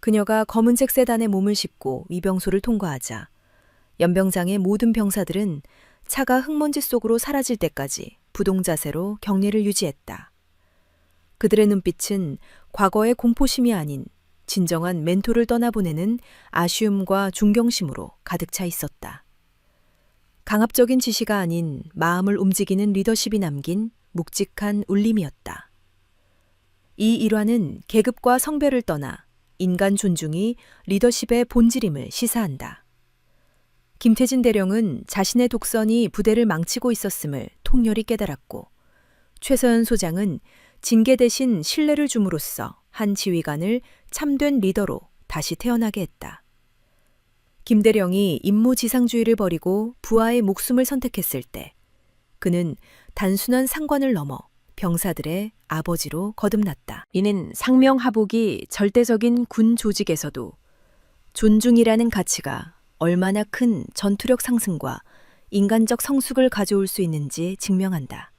그녀가 검은색 세단에 몸을 싣고 위병소를 통과하자 연병장의 모든 병사들은 차가 흙먼지 속으로 사라질 때까지 부동자세로 경례를 유지했다. 그들의 눈빛은 과거의 공포심이 아닌 진정한 멘토를 떠나보내는 아쉬움과 존경심으로 가득 차 있었다. 강압적인 지시가 아닌 마음을 움직이는 리더십이 남긴 묵직한 울림이었다. 이 일화는 계급과 성별을 떠나 인간 존중이 리더십의 본질임을 시사한다. 김태진 대령은 자신의 독선이 부대를 망치고 있었음을 통렬히 깨달았고 최서연 소장은 징계 대신 신뢰를 줌으로써 한 지휘관을 참된 리더로 다시 태어나게 했다. 김대령이 임무지상주의를 버리고 부하의 목숨을 선택했을 때 그는 단순한 상관을 넘어 병사들의 아버지로 거듭났다. 이는 상명하복이 절대적인 군 조직에서도 존중이라는 가치가 얼마나 큰 전투력 상승과 인간적 성숙을 가져올 수 있는지 증명한다.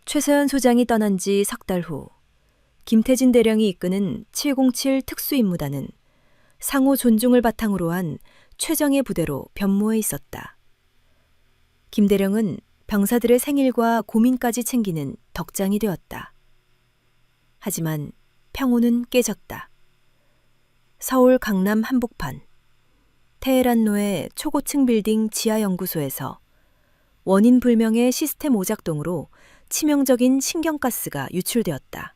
최서연 소장이 떠난 지 석 달 후 김태진 대령이 이끄는 707 특수임무단은 상호 존중을 바탕으로 한 최정예 부대로 변모해 있었다. 김 대령은 병사들의 생일과 고민까지 챙기는 덕장이 되었다. 하지만 평온은 깨졌다. 서울 강남 한복판 테헤란로의 초고층 빌딩 지하연구소에서 원인 불명의 시스템 오작동으로 치명적인 신경가스가 유출되었다.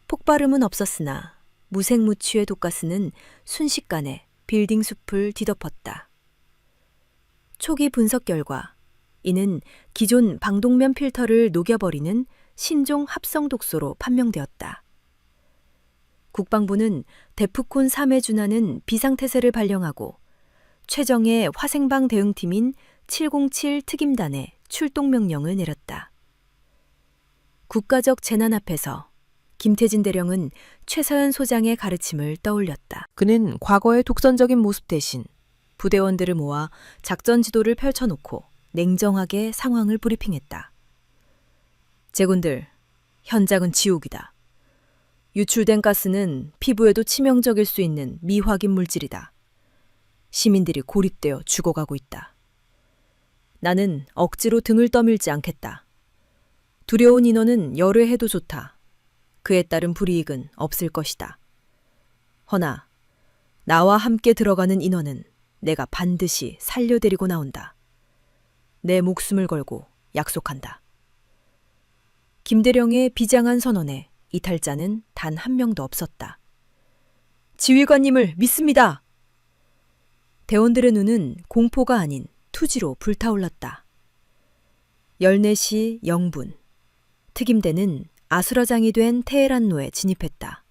폭발음은 없었으나 무색무취의 독가스는 순식간에 빌딩 숲을 뒤덮었다. 초기 분석 결과 이는 기존 방독면 필터를 녹여버리는 신종 합성 독소로 판명되었다. 국방부는 데프콘 3에 준하는 비상태세를 발령하고 최정예 화생방 대응팀인 707 특임단에 출동 명령을 내렸다. 국가적 재난 앞에서 김태진 대령은 최서연 소장의 가르침을 떠올렸다. 그는 과거의 독선적인 모습 대신 부대원들을 모아 작전 지도를 펼쳐놓고 냉정하게 상황을 브리핑했다. 제군들, 현장은 지옥이다. 유출된 가스는 피부에도 치명적일 수 있는 미확인 물질이다. 시민들이 고립되어 죽어가고 있다. 나는 억지로 등을 떠밀지 않겠다. 두려운 인원은 열외해도 좋다. 그에 따른 불이익은 없을 것이다. 허나 나와 함께 들어가는 인원은 내가 반드시 살려드리고 나온다. 내 목숨을 걸고 약속한다. 김대령의 비장한 선언에 이탈자는 단 한 명도 없었다. 지휘관님을 믿습니다. 대원들의 눈은 공포가 아닌 투지로 불타올랐다. 14시 0분 특임대는 아수라장이 된 테헤란로에 진입했다.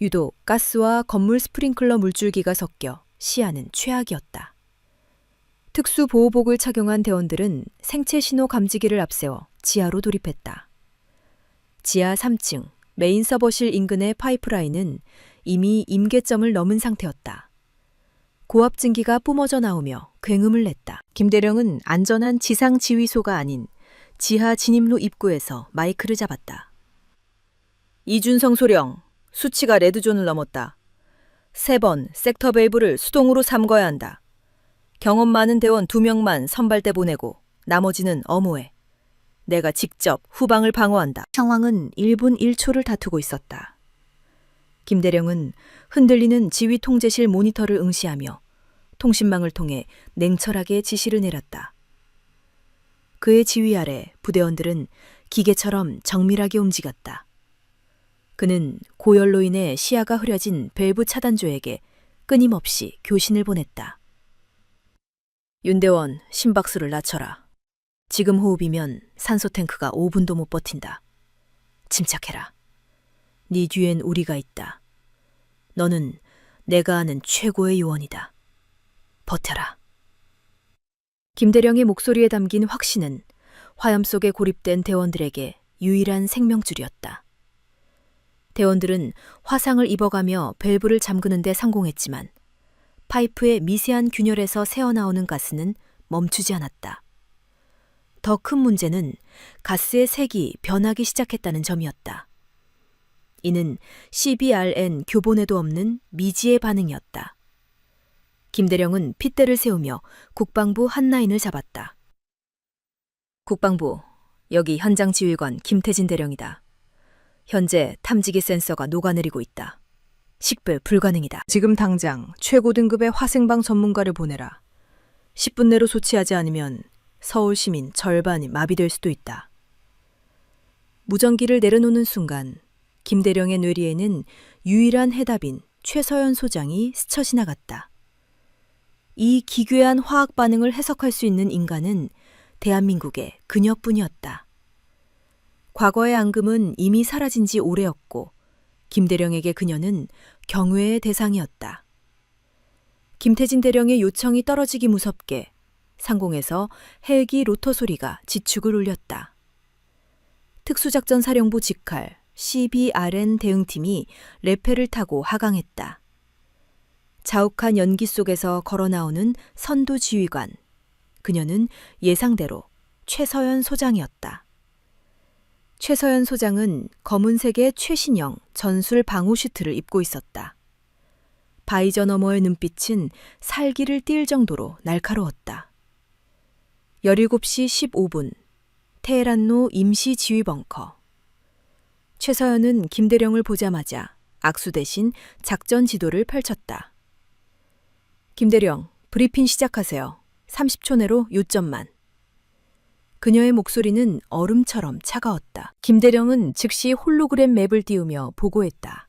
유독 가스와 건물 스프링클러 물줄기가 섞여 시야는 최악이었다. 특수보호복을 착용한 대원들은 생체 신호 감지기를 앞세워 지하로 돌입했다. 지하 3층 메인 서버실 인근의 파이프라인은 이미 임계점을 넘은 상태였다. 고압 증기가 뿜어져 나오며 굉음을 냈다. 김대령은 안전한 지상 지휘소가 아닌 지하 진입로 입구에서 마이크를 잡았다. 이준성 소령, 수치가 레드존을 넘었다. 3번 섹터 밸브를 수동으로 잠궈야 한다. 경험 많은 대원 2명만 선발대 보내고 나머지는 엄호해. 내가 직접 후방을 방어한다. 상황은 1분 1초를 다투고 있었다. 김대령은 흔들리는 지휘 통제실 모니터를 응시하며 통신망을 통해 냉철하게 지시를 내렸다. 그의 지휘 아래 부대원들은 기계처럼 정밀하게 움직였다. 그는 고열로 인해 시야가 흐려진 밸브 차단조에게 끊임없이 교신을 보냈다. 윤대원, 심박수를 낮춰라. 지금 호흡이면 산소 탱크가 5분도 못 버틴다. 침착해라. 네 뒤엔 우리가 있다. 너는 내가 아는 최고의 요원이다. 버텨라. 김대령의 목소리에 담긴 확신은 화염 속에 고립된 대원들에게 유일한 생명줄이었다. 대원들은 화상을 입어가며 밸브를 잠그는 데 성공했지만 파이프의 미세한 균열에서 새어나오는 가스는 멈추지 않았다. 더 큰 문제는 가스의 색이 변하기 시작했다는 점이었다. 이는 CBRN 교본에도 없는 미지의 반응이었다. 김대령은 핏대를 세우며 국방부 한 라인을 잡았다. 국방부, 여기 현장 지휘관 김태진 대령이다. 현재 탐지기 센서가 녹아내리고 있다. 식별 불가능이다. 지금 당장 최고 등급의 화생방 전문가를 보내라. 10분 내로 조치하지 않으면 서울 시민 절반이 마비될 수도 있다. 무전기를 내려놓는 순간 김대령의 뇌리에는 유일한 해답인 최서연 소장이 스쳐 지나갔다. 이 기괴한 화학 반응을 해석할 수 있는 인간은 대한민국의 그녀뿐이었다. 과거의 앙금은 이미 사라진 지 오래였고 김대령에게 그녀는 경외의 대상이었다. 김태진 대령의 요청이 떨어지기 무섭게 상공에서 헬기 로터 소리가 지축을 울렸다. 특수작전사령부 직할 CBRN 대응팀이 레페를 타고 하강했다. 자욱한 연기 속에서 걸어나오는 선두 지휘관. 그녀는 예상대로 최서연 소장이었다. 최서연 소장은 검은색의 최신형 전술 방호 슈트를 입고 있었다. 바이저 너머의 눈빛은 살기를 띌 정도로 날카로웠다. 17시 15분, 테헤란로 임시 지휘 벙커. 최서연은 김대령을 보자마자 악수 대신 작전 지도를 펼쳤다. 김대령, 브리핑 시작하세요. 30초 내로 요점만. 그녀의 목소리는 얼음처럼 차가웠다. 김대령은 즉시 홀로그램 맵을 띄우며 보고했다.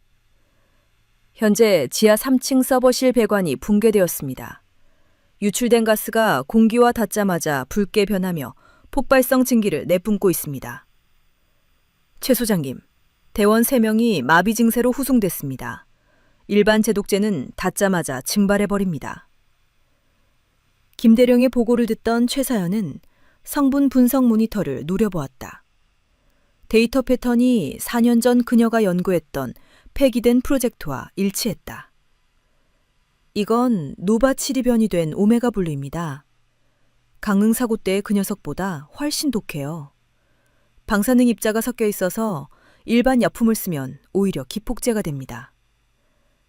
현재 지하 3층 서버실 배관이 붕괴되었습니다. 유출된 가스가 공기와 닿자마자 붉게 변하며 폭발성 증기를 내뿜고 있습니다. 최 소장님, 대원 3명이 마비 증세로 후송됐습니다. 일반 제독제는 닿자마자 증발해버립니다. 김대령의 보고를 듣던 최사연은 성분 분석 모니터를 누려보았다. 데이터 패턴이 4년 전 그녀가 연구했던 폐기된 프로젝트와 일치했다. 이건 노바7이 변이된 오메가 블루입니다. 강릉사고 때의 그 녀석보다 훨씬 독해요. 방사능 입자가 섞여 있어서 일반 약품을 쓰면 오히려 기폭제가 됩니다.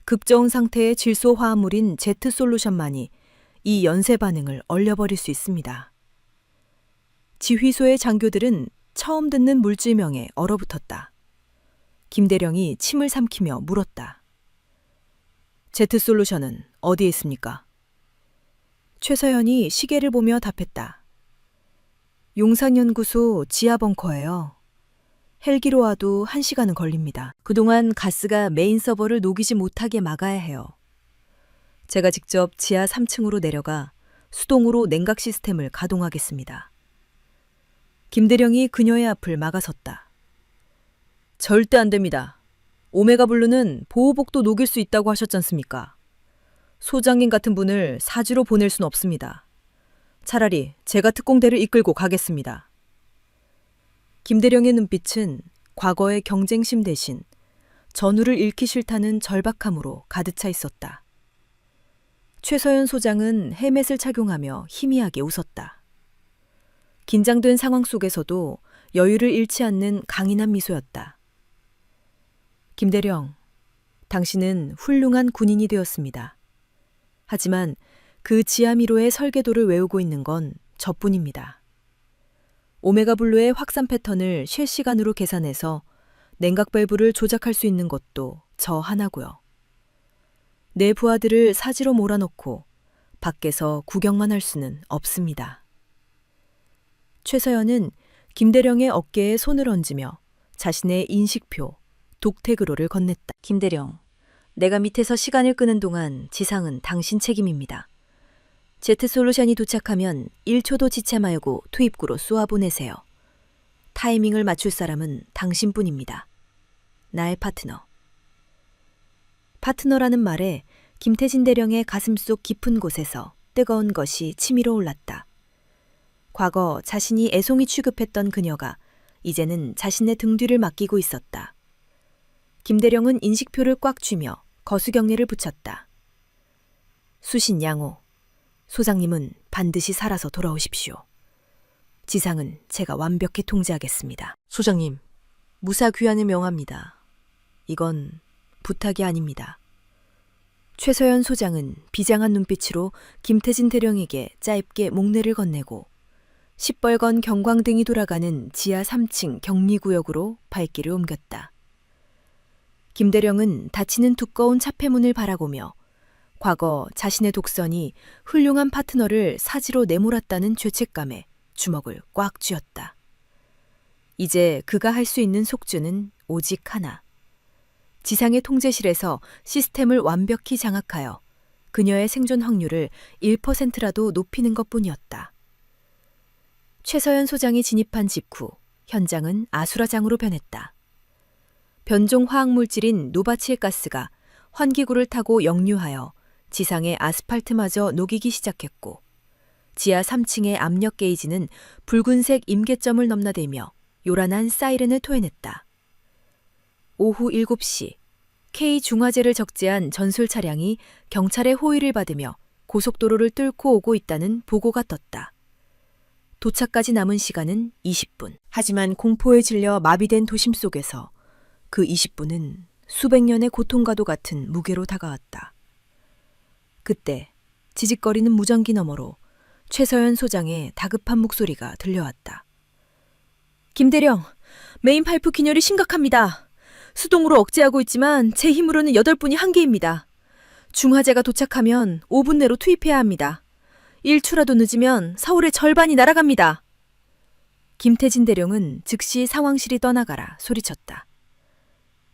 급저온 상태의 질소 화합물인 제트 솔루션만이 이 연쇄 반응을 얼려버릴 수 있습니다. 지휘소의 장교들은 처음 듣는 물질명에 얼어붙었다. 김대령이 침을 삼키며 물었다. 제트 솔루션은 어디에 있습니까? 최서연이 시계를 보며 답했다. 용산연구소 지하 벙커예요. 헬기로 와도 1시간은 걸립니다. 그동안 가스가 메인 서버를 녹이지 못하게 막아야 해요. 제가 직접 지하 3층으로 내려가 수동으로 냉각 시스템을 가동하겠습니다. 김대령이 그녀의 앞을 막아섰다. 절대 안 됩니다. 오메가 블루는 보호복도 녹일 수 있다고 하셨지 않습니까? 소장님 같은 분을 사지로 보낼 순 없습니다. 차라리 제가 특공대를 이끌고 가겠습니다. 김대령의 눈빛은 과거의 경쟁심 대신 전우를 잃기 싫다는 절박함으로 가득 차 있었다. 최서연 소장은 헬멧을 착용하며 희미하게 웃었다. 긴장된 상황 속에서도 여유를 잃지 않는 강인한 미소였다. 김대령, 당신은 훌륭한 군인이 되었습니다. 하지만 그 지하미로의 설계도를 외우고 있는 건 저뿐입니다. 오메가 블루의 확산 패턴을 실시간으로 계산해서 냉각 밸브를 조작할 수 있는 것도 저 하나고요. 내 부하들을 사지로 몰아넣고 밖에서 구경만 할 수는 없습니다. 최서연은 김대령의 어깨에 손을 얹으며 자신의 인식표, 독태그로를 건넸다. 김대령, 내가 밑에서 시간을 끄는 동안 지상은 당신 책임입니다. 제트 솔루션이 도착하면 1초도 지체 말고 투입구로 쏘아보내세요. 타이밍을 맞출 사람은 당신뿐입니다. 나의 파트너. 파트너라는 말에 김태진 대령의 가슴속 깊은 곳에서 뜨거운 것이 치밀어 올랐다. 과거 자신이 애송이 취급했던 그녀가 이제는 자신의 등 뒤를 맡기고 있었다. 김대령은 인식표를 꽉 쥐며 거수경례를 붙였다. 수신 양호. 소장님은 반드시 살아서 돌아오십시오. 지상은 제가 완벽히 통제하겠습니다. 소장님, 무사 귀환을 명합니다. 이건 부탁이 아닙니다. 최서연 소장은 비장한 눈빛으로 김태진 대령에게 짧게 목례를 건네고 시뻘건 경광등이 돌아가는 지하 3층 격리구역으로 발길을 옮겼다. 김대령은 닫히는 두꺼운 차폐문을 바라보며 과거 자신의 독선이 훌륭한 파트너를 사지로 내몰았다는 죄책감에 주먹을 꽉 쥐었다. 이제 그가 할 수 있는 속주는 오직 하나. 지상의 통제실에서 시스템을 완벽히 장악하여 그녀의 생존 확률을 1%라도 높이는 것뿐이었다. 최서연 소장이 진입한 직후 현장은 아수라장으로 변했다. 변종 화학물질인 노바7 가스가 환기구를 타고 역류하여 지상의 아스팔트마저 녹이기 시작했고 지하 3층의 압력 게이지는 붉은색 임계점을 넘나들며 요란한 사이렌을 토해냈다. 오후 7시 K 중화제를 적재한 전술 차량이 경찰의 호의를 받으며 고속도로를 뚫고 오고 있다는 보고가 떴다. 도착까지 남은 시간은 20분. 하지만 공포에 질려 마비된 도심 속에서 그 20분은 수백 년의 고통과도 같은 무게로 다가왔다. 그때 지직거리는 무전기 너머로 최서연 소장의 다급한 목소리가 들려왔다. 김대령, 메인 파이프 균열이 심각합니다. 수동으로 억제하고 있지만 제 힘으로는 8분이 한계입니다. 중화제가 도착하면 5분 내로 투입해야 합니다. 1초라도 늦으면 서울의 절반이 날아갑니다. 김태진 대령은 즉시 상황실이 떠나가라 소리쳤다.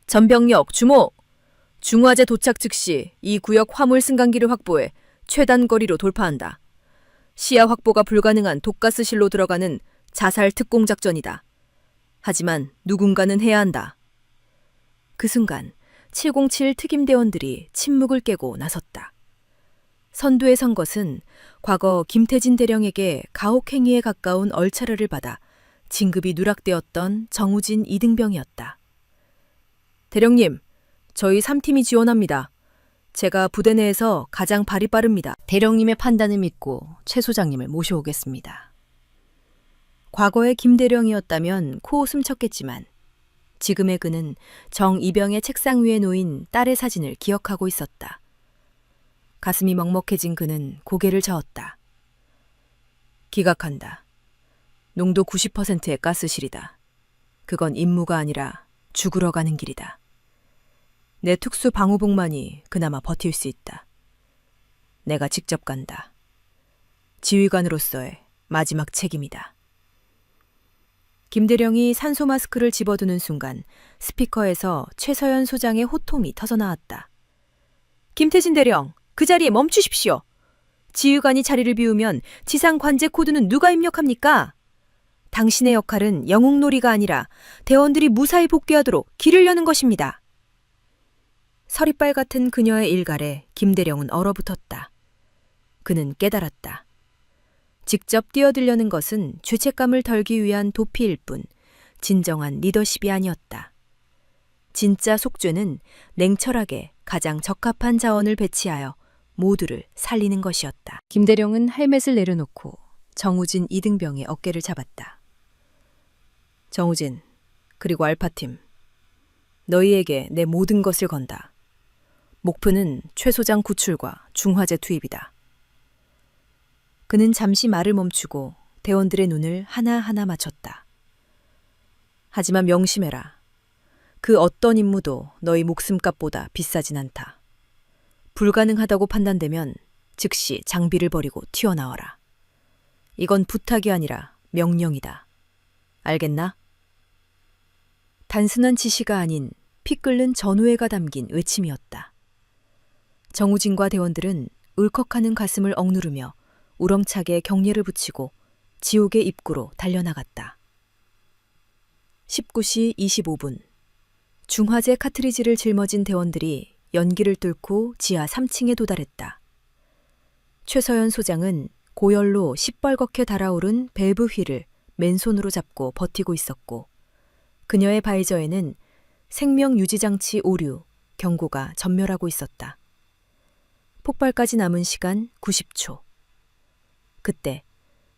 전병력 주목! 중화제 도착 즉시 이 구역 화물 승강기를 확보해 최단 거리로 돌파한다. 시야 확보가 불가능한 독가스실로 들어가는 자살 특공 작전이다. 하지만 누군가는 해야 한다. 그 순간 707 특임대원들이 침묵을 깨고 나섰다. 선두에 선 것은 과거 김태진 대령에게 가혹행위에 가까운 얼차려를 받아 진급이 누락되었던 정우진 이등병이었다. 대령님, 저희 3팀이 지원합니다. 제가 부대 내에서 가장 발이 빠릅니다. 대령님의 판단을 믿고 최 소장님을 모셔오겠습니다. 과거의 김대령이었다면 코웃음 쳤겠지만 지금의 그는 정이병의 책상 위에 놓인 딸의 사진을 기억하고 있었다. 가슴이 먹먹해진 그는 고개를 저었다. 기각한다. 농도 90%의 가스실이다. 그건 임무가 아니라 죽으러 가는 길이다. 내 특수 방호복만이 그나마 버틸 수 있다. 내가 직접 간다. 지휘관으로서의 마지막 책임이다. 김대령이 산소 마스크를 집어드는 순간 스피커에서 최서연 소장의 호통이 터져나왔다. 김태진 대령, 그 자리에 멈추십시오. 지휘관이 자리를 비우면 지상 관제 코드는 누가 입력합니까? 당신의 역할은 영웅놀이가 아니라 대원들이 무사히 복귀하도록 길을 여는 것입니다. 서리빨 같은 그녀의 일갈에 김대령은 얼어붙었다. 그는 깨달았다. 직접 뛰어들려는 것은 죄책감을 덜기 위한 도피일 뿐 진정한 리더십이 아니었다. 진짜 속죄는 냉철하게 가장 적합한 자원을 배치하여 모두를 살리는 것이었다. 김대령은 헬멧을 내려놓고 정우진 이등병의 어깨를 잡았다. 정우진, 그리고 알파팀, 너희에게 내 모든 것을 건다. 목표는 최 소장 구출과 중화제 투입이다. 그는 잠시 말을 멈추고 대원들의 눈을 하나하나 맞췄다. 하지만 명심해라. 그 어떤 임무도 너희 목숨값보다 비싸진 않다. 불가능하다고 판단되면 즉시 장비를 버리고 튀어나와라. 이건 부탁이 아니라 명령이다. 알겠나? 단순한 지시가 아닌 피 끓는 전우애가 담긴 외침이었다. 정우진과 대원들은 울컥하는 가슴을 억누르며 우렁차게 경례를 붙이고 지옥의 입구로 달려나갔다. 19시 25분. 중화제 카트리지를 짊어진 대원들이 연기를 뚫고 지하 3층에 도달했다. 최서연 소장은 고열로 시뻘겋게 달아오른 밸브 휠을 맨손으로 잡고 버티고 있었고 그녀의 바이저에는 생명 유지장치 오류 경고가 전멸하고 있었다. 폭발까지 남은 시간 90초. 그때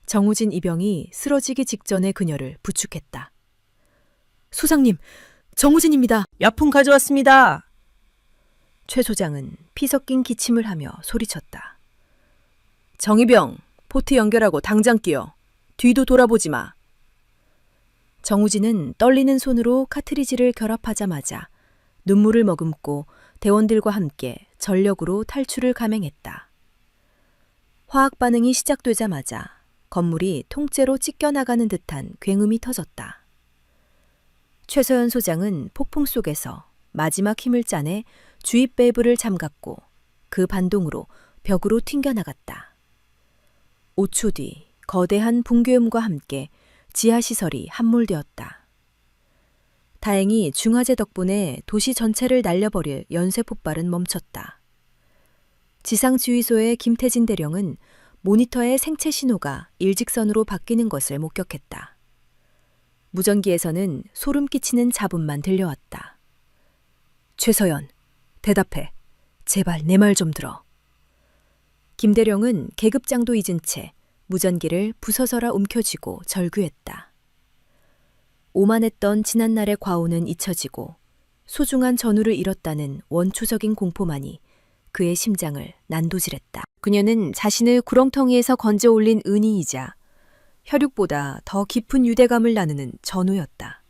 정우진 이병이 쓰러지기 직전에 그녀를 부축했다. 소장님, 정우진입니다. 약품 가져왔습니다. 최 소장은 피 섞인 기침을 하며 소리쳤다. 정이병, 포트 연결하고 당장 뛰어. 뒤도 돌아보지 마. 정우진은 떨리는 손으로 카트리지를 결합하자마자 눈물을 머금고 대원들과 함께 전력으로 탈출을 감행했다. 화학 반응이 시작되자마자 건물이 통째로 찢겨나가는 듯한 굉음이 터졌다. 최서연 소장은 폭풍 속에서 마지막 힘을 짜내 주입 밸브를 잠갔고 그 반동으로 벽으로 튕겨나갔다. 5초 뒤 거대한 붕괴음과 함께 지하시설이 함몰되었다. 다행히 중화제 덕분에 도시 전체를 날려버릴 연쇄 폭발은 멈췄다. 지상지휘소의 김태진 대령은 모니터의 생체 신호가 일직선으로 바뀌는 것을 목격했다. 무전기에서는 소름 끼치는 잡음만 들려왔다. 최서연, 대답해. 제발 내 말 좀 들어. 김 대령은 계급장도 잊은 채 무전기를 부서져라 움켜쥐고 절규했다. 오만했던 지난날의 과오는 잊혀지고 소중한 전우를 잃었다는 원초적인 공포만이 그의 심장을 난도질했다. 그녀는 자신을 구렁텅이에서 건져 올린 은이이자 혈육보다 더 깊은 유대감을 나누는 전우였다.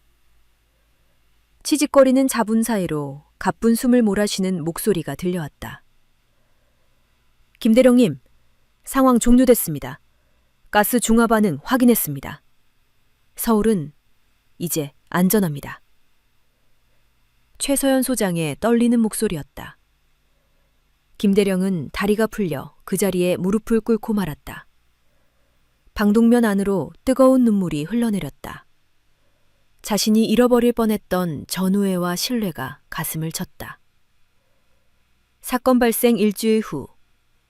치직거리는 자분 사이로 가쁜 숨을 몰아쉬는 목소리가 들려왔다. 김 대령님, 상황 종료됐습니다. 가스 중화 반응 확인했습니다. 서울은 이제 안전합니다. 최서연 소장의 떨리는 목소리였다. 김 대령은 다리가 풀려 그 자리에 무릎을 꿇고 말았다. 방독면 안으로 뜨거운 눈물이 흘러내렸다. 자신이 잃어버릴 뻔했던 전우애와 신뢰가 가슴을 쳤다. 사건 발생 일주일 후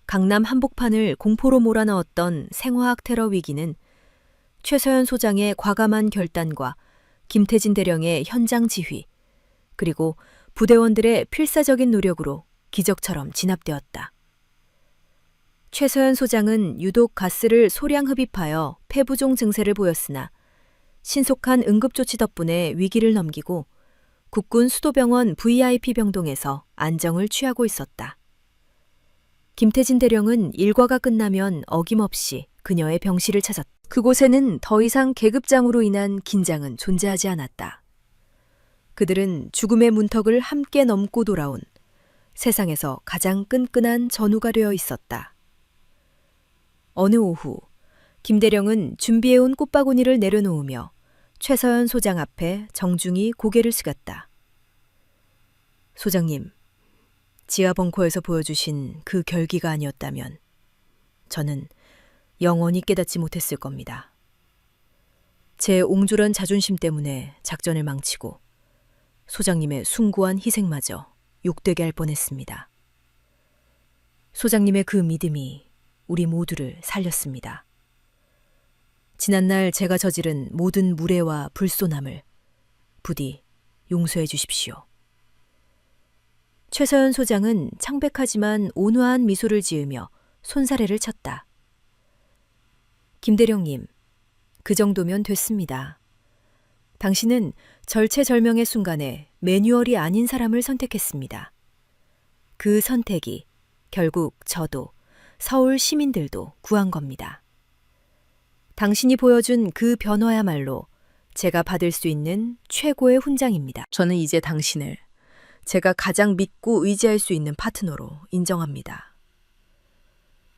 강남 한복판을 공포로 몰아넣었던 생화학 테러 위기는 최서연 소장의 과감한 결단과 김태진 대령의 현장 지휘, 그리고 부대원들의 필사적인 노력으로 기적처럼 진압되었다. 최서연 소장은 유독 가스를 소량 흡입하여 폐부종 증세를 보였으나 신속한 응급조치 덕분에 위기를 넘기고 국군 수도병원 VIP 병동에서 안정을 취하고 있었다. 김태진 대령은 일과가 끝나면 어김없이 그녀의 병실을 찾았다. 그곳에는 더 이상 계급장으로 인한 긴장은 존재하지 않았다. 그들은 죽음의 문턱을 함께 넘고 돌아온 세상에서 가장 끈끈한 전우가 되어 있었다. 어느 오후, 김 대령은 준비해온 꽃바구니를 내려놓으며 최서연 소장 앞에 정중히 고개를 숙였다. 소장님, 지하 벙커에서 보여주신 그 결기가 아니었다면 저는 영원히 깨닫지 못했을 겁니다. 제 옹졸한 자존심 때문에 작전을 망치고 소장님의 숭고한 희생마저 욕되게 할 뻔했습니다. 소장님의 그 믿음이 우리 모두를 살렸습니다. 지난날 제가 저지른 모든 무례와 불손함을 부디 용서해 주십시오. 최서연 소장은 창백하지만 온화한 미소를 지으며 손사래를 쳤다. 김 대령님, 그 정도면 됐습니다. 당신은 절체절명의 순간에 매뉴얼이 아닌 사람을 선택했습니다. 그 선택이 결국 저도 서울 시민들도 구한 겁니다. 당신이 보여준 그 변화야말로 제가 받을 수 있는 최고의 훈장입니다. 저는 이제 당신을 제가 가장 믿고 의지할 수 있는 파트너로 인정합니다.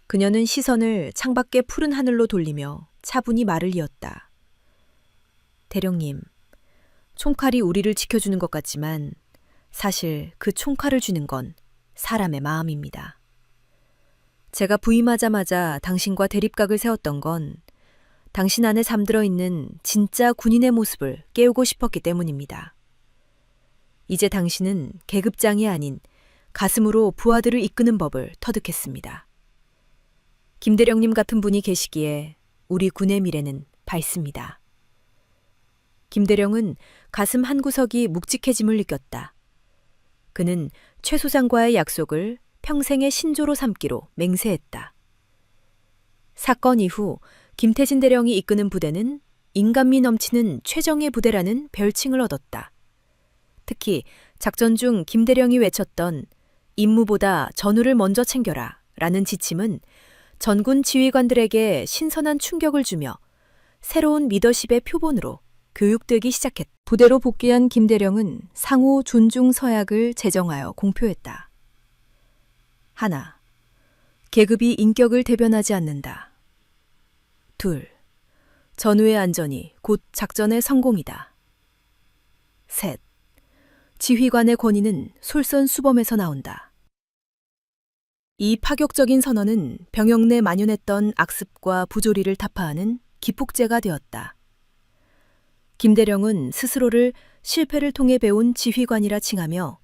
그녀는 시선을 창밖의 푸른 하늘로 돌리며 차분히 말을 이었다. 대령님, 총칼이 우리를 지켜주는 것 같지만 사실 그 총칼을 주는 건 사람의 마음입니다. 제가 부임하자마자 당신과 대립각을 세웠던 건 당신 안에 잠들어 있는 진짜 군인의 모습을 깨우고 싶었기 때문입니다. 이제 당신은 계급장이 아닌 가슴으로 부하들을 이끄는 법을 터득했습니다. 김 대령님 같은 분이 계시기에 우리 군의 미래는 밝습니다. 김 대령은 가슴 한구석이 묵직해짐을 느꼈다. 그는 최 소장과의 약속을 평생의 신조로 삼기로 맹세했다. 사건 이후 김태진 대령이 이끄는 부대는 인간미 넘치는 최정예 부대라는 별칭을 얻었다. 특히 작전 중 김 대령이 외쳤던 임무보다 전우를 먼저 챙겨라 라는 지침은 전군 지휘관들에게 신선한 충격을 주며 새로운 리더십의 표본으로 교육되기 시작했다. 부대로 복귀한 김 대령은 상호 존중 서약을 제정하여 공표했다. 하나, 계급이 인격을 대변하지 않는다. 둘, 전우의 안전이 곧 작전의 성공이다. 셋, 지휘관의 권위는 솔선수범에서 나온다. 이 파격적인 선언은 병영 내 만연했던 악습과 부조리를 타파하는 기폭제가 되었다. 김 대령은 스스로를 실패를 통해 배운 지휘관이라 칭하며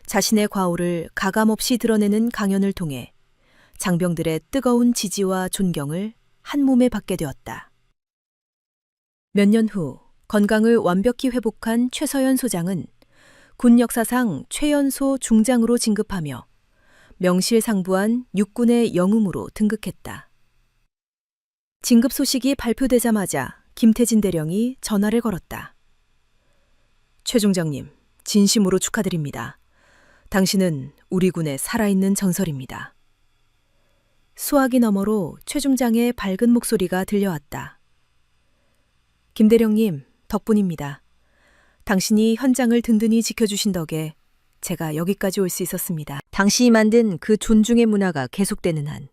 자신의 과오를 가감없이 드러내는 강연을 통해 장병들의 뜨거운 지지와 존경을 한 몸에 받게 되었다. 몇 년 후 건강을 완벽히 회복한 최서연 소장은 군 역사상 최연소 중장으로 진급하며 명실상부한 육군의 영웅으로 등극했다. 진급 소식이 발표되자마자 김태진 대령이 전화를 걸었다. 최 중장님, 진심으로 축하드립니다. 당신은 우리 군의 살아있는 전설입니다. 수화기 너머로 최 중장의 밝은 목소리가 들려왔다. 김 대령님, 덕분입니다. 당신이 현장을 든든히 지켜주신 덕에 제가 여기까지 올 수 있었습니다. 당신이 만든 그 존중의 문화가 계속되는 한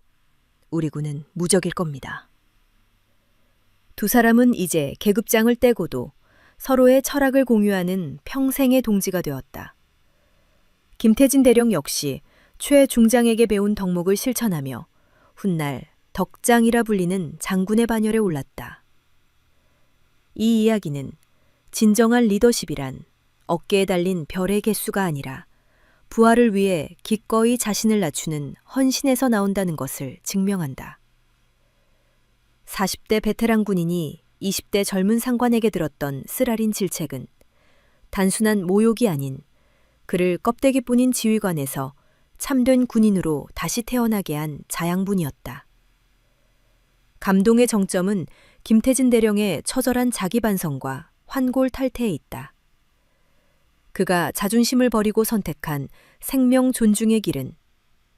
우리 군은 무적일 겁니다. 두 사람은 이제 계급장을 떼고도 서로의 철학을 공유하는 평생의 동지가 되었다. 김태진 대령 역시 최 중장에게 배운 덕목을 실천하며 훗날 덕장이라 불리는 장군의 반열에 올랐다. 이 이야기는 진정한 리더십이란 어깨에 달린 별의 개수가 아니라 부하를 위해 기꺼이 자신을 낮추는 헌신에서 나온다는 것을 증명한다. 40대 베테랑 군인이 20대 젊은 상관에게 들었던 쓰라린 질책은 단순한 모욕이 아닌 그를 껍데기뿐인 지휘관에서 참된 군인으로 다시 태어나게 한 자양분이었다. 감동의 정점은 김태진 대령의 처절한 자기 반성과 환골 탈태에 있다. 그가 자존심을 버리고 선택한 생명 존중의 길은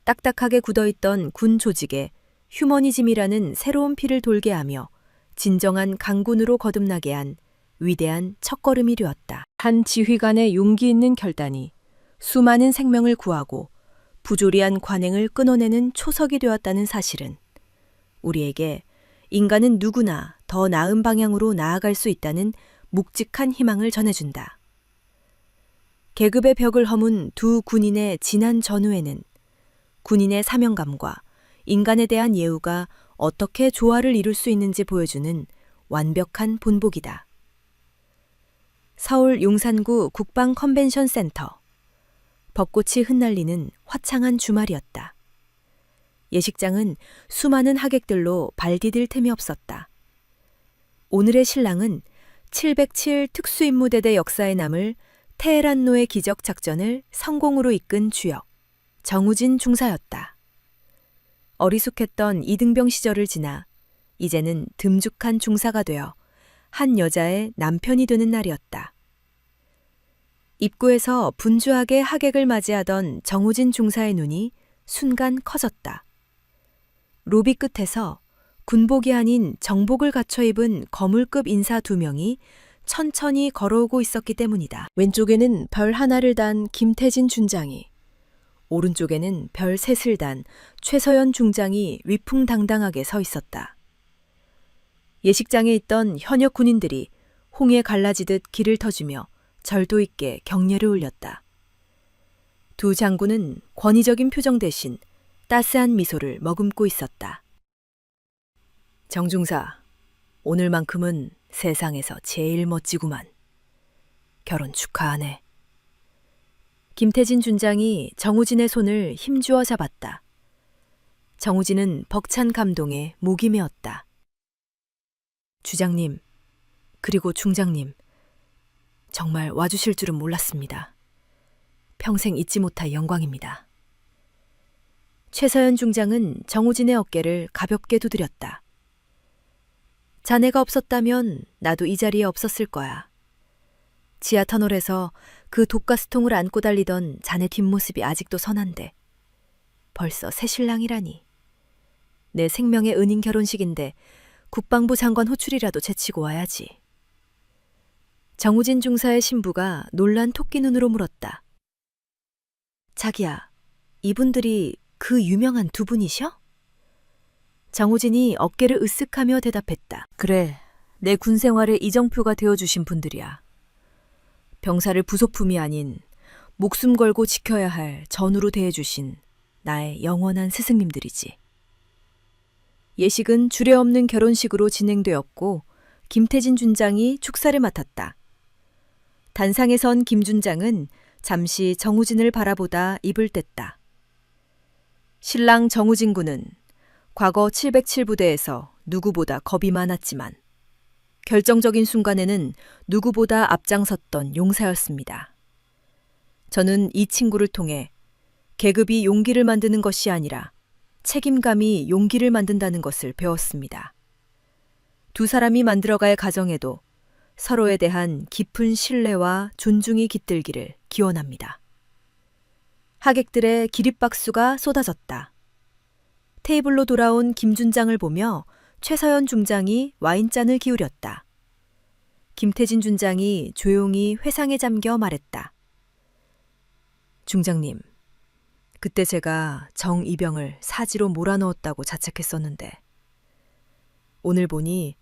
딱딱하게 굳어있던 군 조직에 휴머니즘이라는 새로운 피를 돌게 하며 진정한 강군으로 거듭나게 한 위대한 첫걸음이 되었다. 한 지휘관의 용기 있는 결단이 수많은 생명을 구하고 부조리한 관행을 끊어내는 초석이 되었다는 사실은 우리에게 인간은 누구나 더 나은 방향으로 나아갈 수 있다는 묵직한 희망을 전해준다. 계급의 벽을 허문 두 군인의 진한 전우에는 군인의 사명감과 인간에 대한 예우가 어떻게 조화를 이룰 수 있는지 보여주는 완벽한 본보기다. 서울 용산구 국방 컨벤션 센터. 벚꽃이 흩날리는 화창한 주말이었다. 예식장은 수많은 하객들로 발디딜 틈이 없었다. 오늘의 신랑은 707 특수임무대대 역사에 남을 테헤란노의 기적 작전을 성공으로 이끈 주역, 정우진 중사였다. 어리숙했던 이등병 시절을 지나 이제는 듬직한 중사가 되어 한 여자의 남편이 되는 날이었다. 입구에서 분주하게 하객을 맞이하던 정우진 중사의 눈이 순간 커졌다. 로비 끝에서 군복이 아닌 정복을 갖춰 입은 거물급 인사 2명이 천천히 걸어오고 있었기 때문이다. 왼쪽에는 별 하나를 단 김태진 중장이, 오른쪽에는 별 셋을 단 최서연 중장이 위풍당당하게 서 있었다. 예식장에 있던 현역 군인들이 홍해 갈라지듯 길을 터주며 절도 있게 격려를 올렸다. 두 장군은 권위적인 표정 대신 따스한 미소를 머금고 있었다. 정중사, 오늘만큼은 세상에서 제일 멋지구만. 결혼 축하하네. 김태진 중장이 정우진의 손을 힘주어 잡았다. 정우진은 벅찬 감동에 목이 메었다. 주장님, 그리고 중장님, 정말 와주실 줄은 몰랐습니다. 평생 잊지 못할 영광입니다. 최서연 중장은 정우진의 어깨를 가볍게 두드렸다. 자네가 없었다면 나도 이 자리에 없었을 거야. 지하 터널에서 그 독가스통을 안고 달리던 자네 뒷모습이 아직도 선한데 벌써 새 신랑이라니. 내 생명의 은인 결혼식인데 국방부 장관 호출이라도 제치고 와야지. 정우진 중사의 신부가 놀란 토끼 눈으로 물었다. 자기야, 이분들이 그 유명한 두 분이셔? 정우진이 어깨를 으쓱하며 대답했다. 그래, 내 군 생활의 이정표가 되어주신 분들이야. 병사를 부속품이 아닌 목숨 걸고 지켜야 할 전우로 대해주신 나의 영원한 스승님들이지. 예식은 주례없는 결혼식으로 진행되었고 김태진 중장이 축사를 맡았다. 단상에 선 김 중장은 잠시 정우진을 바라보다 입을 뗐다. 신랑 정우진 군은 과거 707부대에서 누구보다 겁이 많았지만 결정적인 순간에는 누구보다 앞장섰던 용사였습니다. 저는 이 친구를 통해 계급이 용기를 만드는 것이 아니라 책임감이 용기를 만든다는 것을 배웠습니다. 두 사람이 만들어갈 가정에도 서로에 대한 깊은 신뢰와 존중이 깃들기를 기원합니다. 하객들의 기립박수가 쏟아졌다. 테이블로 돌아온 김준장을 보며 최서연 중장이 와인잔을 기울였다. 김태진 중장이 조용히 회상에 잠겨 말했다. 중장님, 그때 제가 정이병을 사지로 몰아넣었다고 자책했었는데 오늘 보니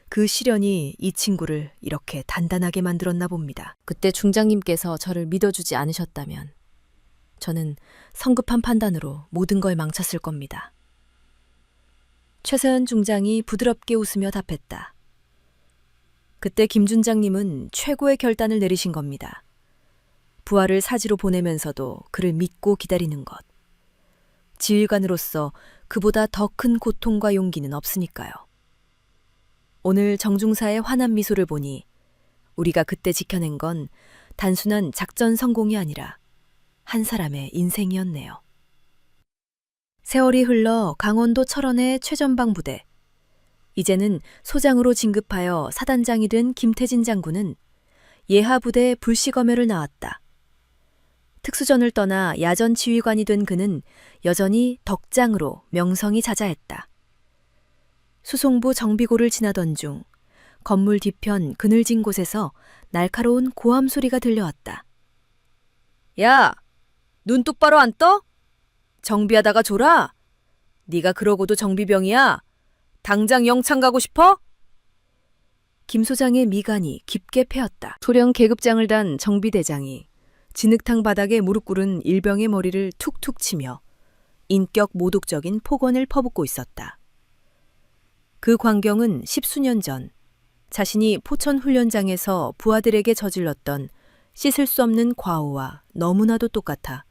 그 시련이 이 친구를 이렇게 단단하게 만들었나 봅니다. 그때 중장님께서 저를 믿어주지 않으셨다면 저는 성급한 판단으로 모든 걸 망쳤을 겁니다. 최서연 중장이 부드럽게 웃으며 답했다. 그때 김 중장님은 최고의 결단을 내리신 겁니다. 부하를 사지로 보내면서도 그를 믿고 기다리는 것. 지휘관으로서 그보다 더 큰 고통과 용기는 없으니까요. 오늘 정중사의 환한 미소를 보니 우리가 그때 지켜낸 건 단순한 작전 성공이 아니라 한 사람의 인생이었네요. 세월이 흘러 강원도 철원의 최전방 부대. 이제는 소장으로 진급하여 사단장이 된 김태진 장군은 예하 부대 불시검열을 나왔다. 특수전을 떠나 야전 지휘관이 된 그는 여전히 덕장으로 명성이 자자했다. 수송부 정비고를 지나던 중 건물 뒤편 그늘진 곳에서 날카로운 고함 소리가 들려왔다. 야! 눈 똑바로 안 떠? 정비하다가 졸아? 네가 그러고도 정비병이야? 당장 영창 가고 싶어? 김 소장의 미간이 깊게 패였다. 소령 계급장을 단 정비대장이 진흙탕 바닥에 무릎 꿇은 일병의 머리를 툭툭 치며 인격 모독적인 폭언을 퍼붓고 있었다. 그 광경은 10수년 전 자신이 포천 훈련장에서 부하들에게 저질렀던 씻을 수 없는 과오와 너무나도 똑같아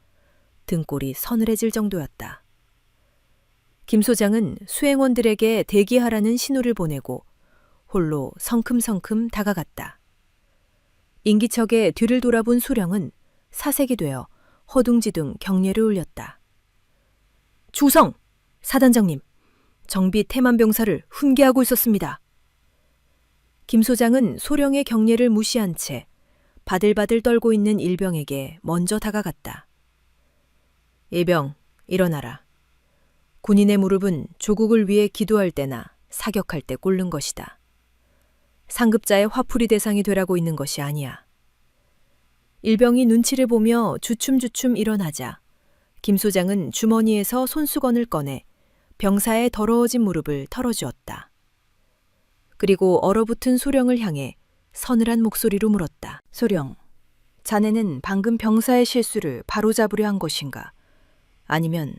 등골이 서늘해질 정도였다. 김 소장은 수행원들에게 대기하라는 신호를 보내고 홀로 성큼성큼 다가갔다. 인기척에 뒤를 돌아본 수령은 사색이 되어 허둥지둥 경례를 올렸다. 주성! 사단장님! 정비 태만병사를 훈계하고 있었습니다. 김 소장은 소령의 경례를 무시한 채 바들바들 떨고 있는 일병에게 먼저 다가갔다. 일병, 일어나라. 군인의 무릎은 조국을 위해 기도할 때나 사격할 때 꿇는 것이다. 상급자의 화풀이 대상이 되라고 있는 것이 아니야. 일병이 눈치를 보며 주춤주춤 일어나자 김 소장은 주머니에서 손수건을 꺼내 병사의 더러워진 무릎을 털어주었다. 그리고 얼어붙은 소령을 향해 서늘한 목소리로 물었다. 소령, 자네는 방금 병사의 실수를 바로잡으려 한 것인가? 아니면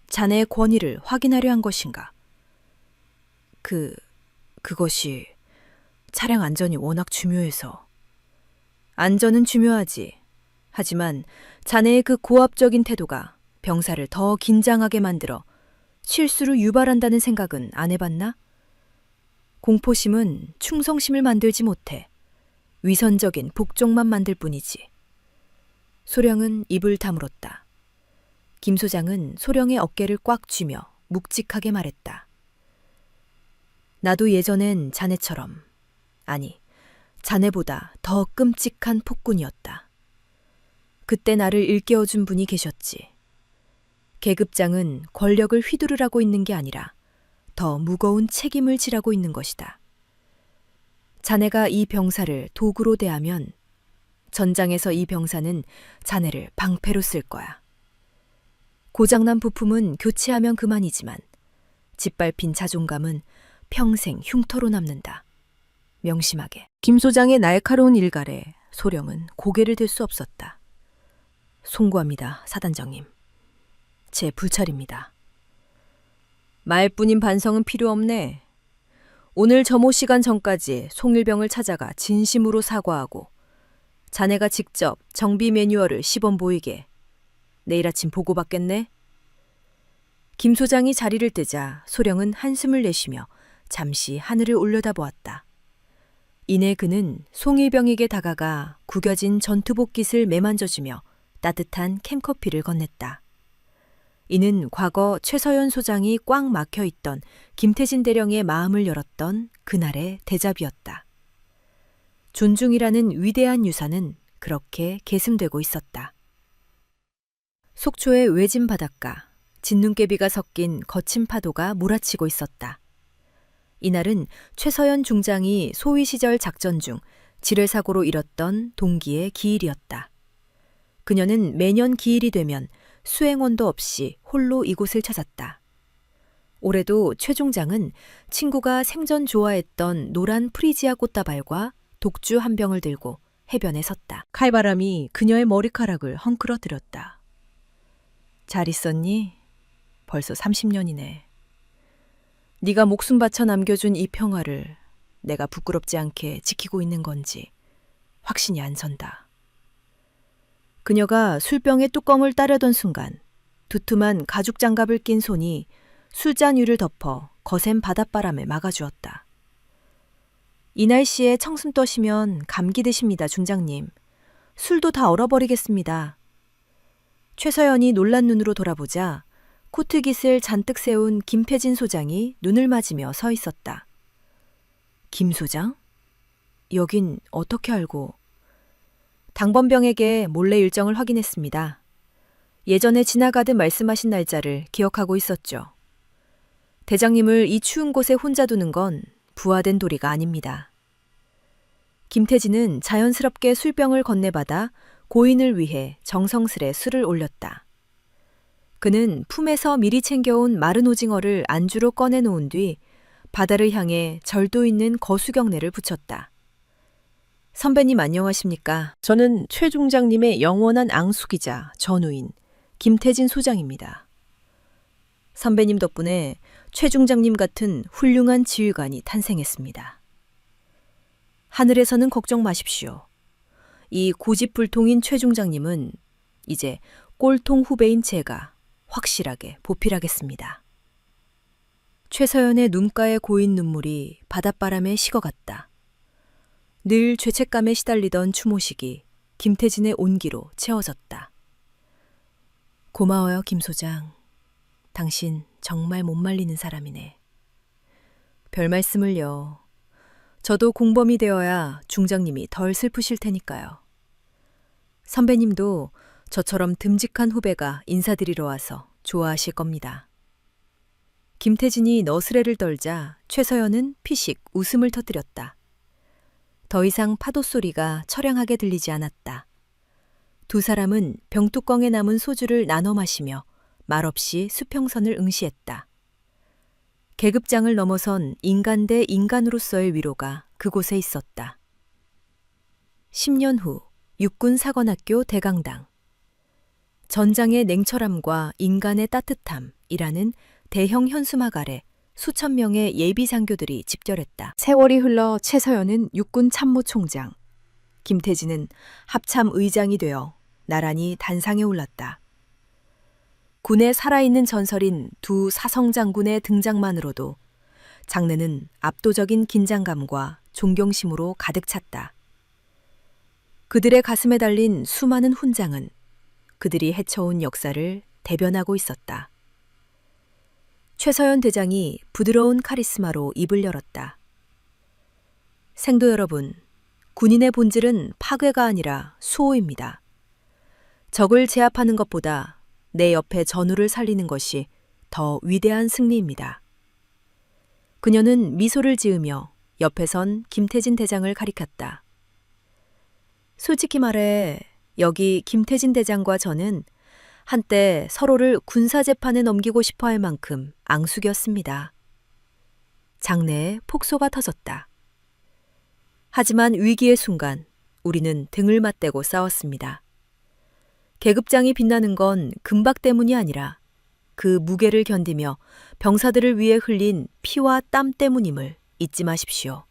자네의 권위를 확인하려 한 것인가? 그것이 차량 안전이 워낙 중요해서. 안전은 중요하지. 하지만 자네의 그 고압적인 태도가 병사를 더 긴장하게 만들어 실수를 유발한다는 생각은 안 해봤나? 공포심은 충성심을 만들지 못해 위선적인 복종만 만들 뿐이지. 소령은 입을 다물었다. 김 소장은 소령의 어깨를 꽉 쥐며 묵직하게 말했다. 나도 예전엔 자네처럼, 아니, 자네보다 더 끔찍한 폭군이었다. 그때 나를 일깨워준 분이 계셨지. 계급장은 권력을 휘두르라고 있는 게 아니라 더 무거운 책임을 지라고 있는 것이다. 자네가 이 병사를 도구로 대하면 전장에서 이 병사는 자네를 방패로 쓸 거야. 고장난 부품은 교체하면 그만이지만 짓밟힌 자존감은 평생 흉터로 남는다. 명심하게. 김 소장의 날카로운 일갈에 소령은 고개를 들 수 없었다. 송구합니다, 사단장님. 제 불찰입니다. 말뿐인 반성은 필요 없네. 오늘 점호 시간 전까지 송일병을 찾아가 진심으로 사과하고 자네가 직접 정비 매뉴얼을 시범 보이게 내일 아침 보고받겠네? 김 소장이 자리를 뜨자 소령은 한숨을 내쉬며 잠시 하늘을 올려다보았다. 이내 그는 송일병에게 다가가 구겨진 전투복깃을 매만져주며 따뜻한 캠커피를 건넸다. 이는 과거 최서연 소장이 꽉 막혀 있던 김태진 대령의 마음을 열었던 그날의 대접이었다. 존중이라는 위대한 유산은 그렇게 계승되고 있었다. 속초의 외진 바닷가, 진눈깨비가 섞인 거친 파도가 몰아치고 있었다. 이날은 최서연 중장이 소위 시절 작전 중 지뢰사고로 잃었던 동기의 기일이었다. 그녀는 매년 기일이 되면 수행원도 없이 홀로 이곳을 찾았다. 올해도 최 중장은 친구가 생전 좋아했던 노란 프리지아 꽃다발과 독주 한 병을 들고 해변에 섰다. 칼바람이 그녀의 머리카락을 헝클어뜨렸다. 잘 있었니? 벌써 30년이네. 네가 목숨 바쳐 남겨준 이 평화를 내가 부끄럽지 않게 지키고 있는 건지 확신이 안 선다. 그녀가 술병의 뚜껑을 따려던 순간 두툼한 가죽 장갑을 낀 손이 술잔 위를 덮어 거센 바닷바람에 막아주었다. 이 날씨에 청순 떠시면 감기 드십니다, 중장님. 술도 다 얼어버리겠습니다. 최서연이 놀란 눈으로 돌아보자 코트깃을 잔뜩 세운 김태진 소장이 눈을 맞으며 서 있었다. 김 소장? 여긴 어떻게 알고? 당번병에게 몰래 일정을 확인했습니다. 예전에 지나가듯 말씀하신 날짜를 기억하고 있었죠. 대장님을 이 추운 곳에 혼자 두는 건 부하된 도리가 아닙니다. 김태진은 자연스럽게 술병을 건네받아 고인을 위해 정성스레 술을 올렸다. 그는 품에서 미리 챙겨온 마른 오징어를 안주로 꺼내놓은 뒤 바다를 향해 절도 있는 거수경례를 붙였다. 선배님 안녕하십니까? 저는 최 중장님의 영원한 앙숙이자 전우인 김태진 소장입니다. 선배님 덕분에 최 중장님 같은 훌륭한 지휘관이 탄생했습니다. 하늘에서는 걱정 마십시오. 이 고집불통인 최 중장님은 이제 꼴통 후배인 제가 확실하게 보필하겠습니다. 최서연의 눈가에 고인 눈물이 바닷바람에 식어갔다. 늘 죄책감에 시달리던 추모식이 김태진의 온기로 채워졌다. 고마워요, 김 소장. 당신 정말 못 말리는 사람이네. 별 말씀을요. 저도 공범이 되어야 중장님이 덜 슬프실 테니까요. 선배님도 저처럼 듬직한 후배가 인사드리러 와서 좋아하실 겁니다. 김태진이 너스레를 떨자 최서연은 피식 웃음을 터뜨렸다. 더 이상 파도 소리가 처량하게 들리지 않았다. 두 사람은 병뚜껑에 남은 소주를 나눠 마시며 말없이 수평선을 응시했다. 계급장을 넘어선 인간 대 인간으로서의 위로가 그곳에 있었다. 10년 후 육군사관학교 대강당. 전장의 냉철함과 인간의 따뜻함이라는 대형 현수막 아래 수천 명의 예비 장교들이 집결했다. 세월이 흘러 최서연은 육군 참모총장, 김태진은 합참 의장이 되어 나란히 단상에 올랐다. 군에 살아있는 전설인 두 사성 장군의 등장만으로도 장내는 압도적인 긴장감과 존경심으로 가득 찼다. 그들의 가슴에 달린 수많은 훈장은 그들이 헤쳐온 역사를 대변하고 있었다. 최서연 대장이 부드러운 카리스마로 입을 열었다. 생도 여러분, 군인의 본질은 파괴가 아니라 수호입니다. 적을 제압하는 것보다 내 옆에 전우를 살리는 것이 더 위대한 승리입니다. 그녀는 미소를 지으며 옆에 선 김태진 대장을 가리켰다. 솔직히 말해 여기 김태진 대장과 저는 한때 서로를 군사재판에 넘기고 싶어 할 만큼 앙숙이었습니다. 장내에 폭소가 터졌다. 하지만 위기의 순간 우리는 등을 맞대고 싸웠습니다. 계급장이 빛나는 건 금박 때문이 아니라 그 무게를 견디며 병사들을 위해 흘린 피와 땀 때문임을 잊지 마십시오.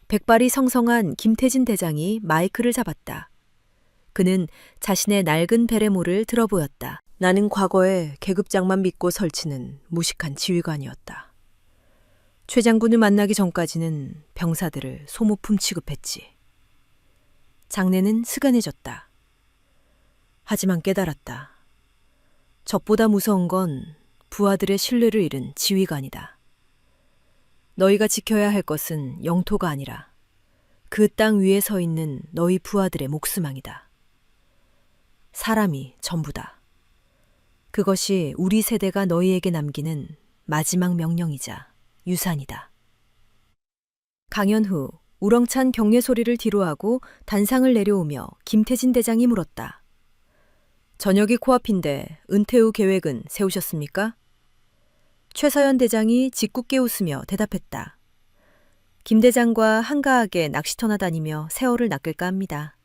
백발이 성성한 김태진 대장이 마이크를 잡았다. 그는 자신의 낡은 베레모를 들어보였다. 나는 과거에 계급장만 믿고 설치는 무식한 지휘관이었다. 최 장군을 만나기 전까지는 병사들을 소모품 취급했지. 장내는 스간해졌다. 하지만 깨달았다. 적보다 무서운 건 부하들의 신뢰를 잃은 지휘관이다. 너희가 지켜야 할 것은 영토가 아니라 그 땅 위에 서 있는 너희 부하들의 목숨망이다. 사람이 전부다. 그것이 우리 세대가 너희에게 남기는 마지막 명령이자 유산이다. 강연 후 우렁찬 경례 소리를 뒤로하고 단상을 내려오며 김태진 대장이 물었다. 저녁이 코앞인데 은퇴 후 계획은 세우셨습니까? 최서연 대장이 짓궂게 웃으며 대답했다. 김 대장과 한가하게 낚시터나 다니며 세월을 낚을까 합니다.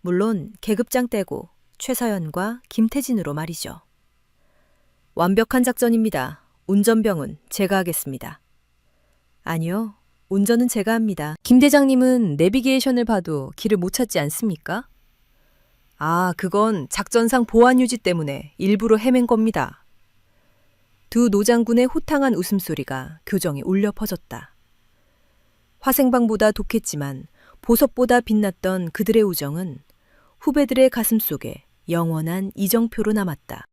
물론 계급장 떼고 최서연과 김태진으로 말이죠. 완벽한 작전입니다. 운전병은 제가 하겠습니다. 아니요, 운전은 제가 합니다. 김 대장님은 내비게이션을 봐도 길을 못 찾지 않습니까? 아, 그건 작전상 보안 유지 때문에 일부러 헤맨 겁니다. 두 노장군의 호탕한 웃음소리가 교정에 울려 퍼졌다. 화생방보다 독했지만 보석보다 빛났던 그들의 우정은 후배들의 가슴 속에 영원한 이정표로 남았다.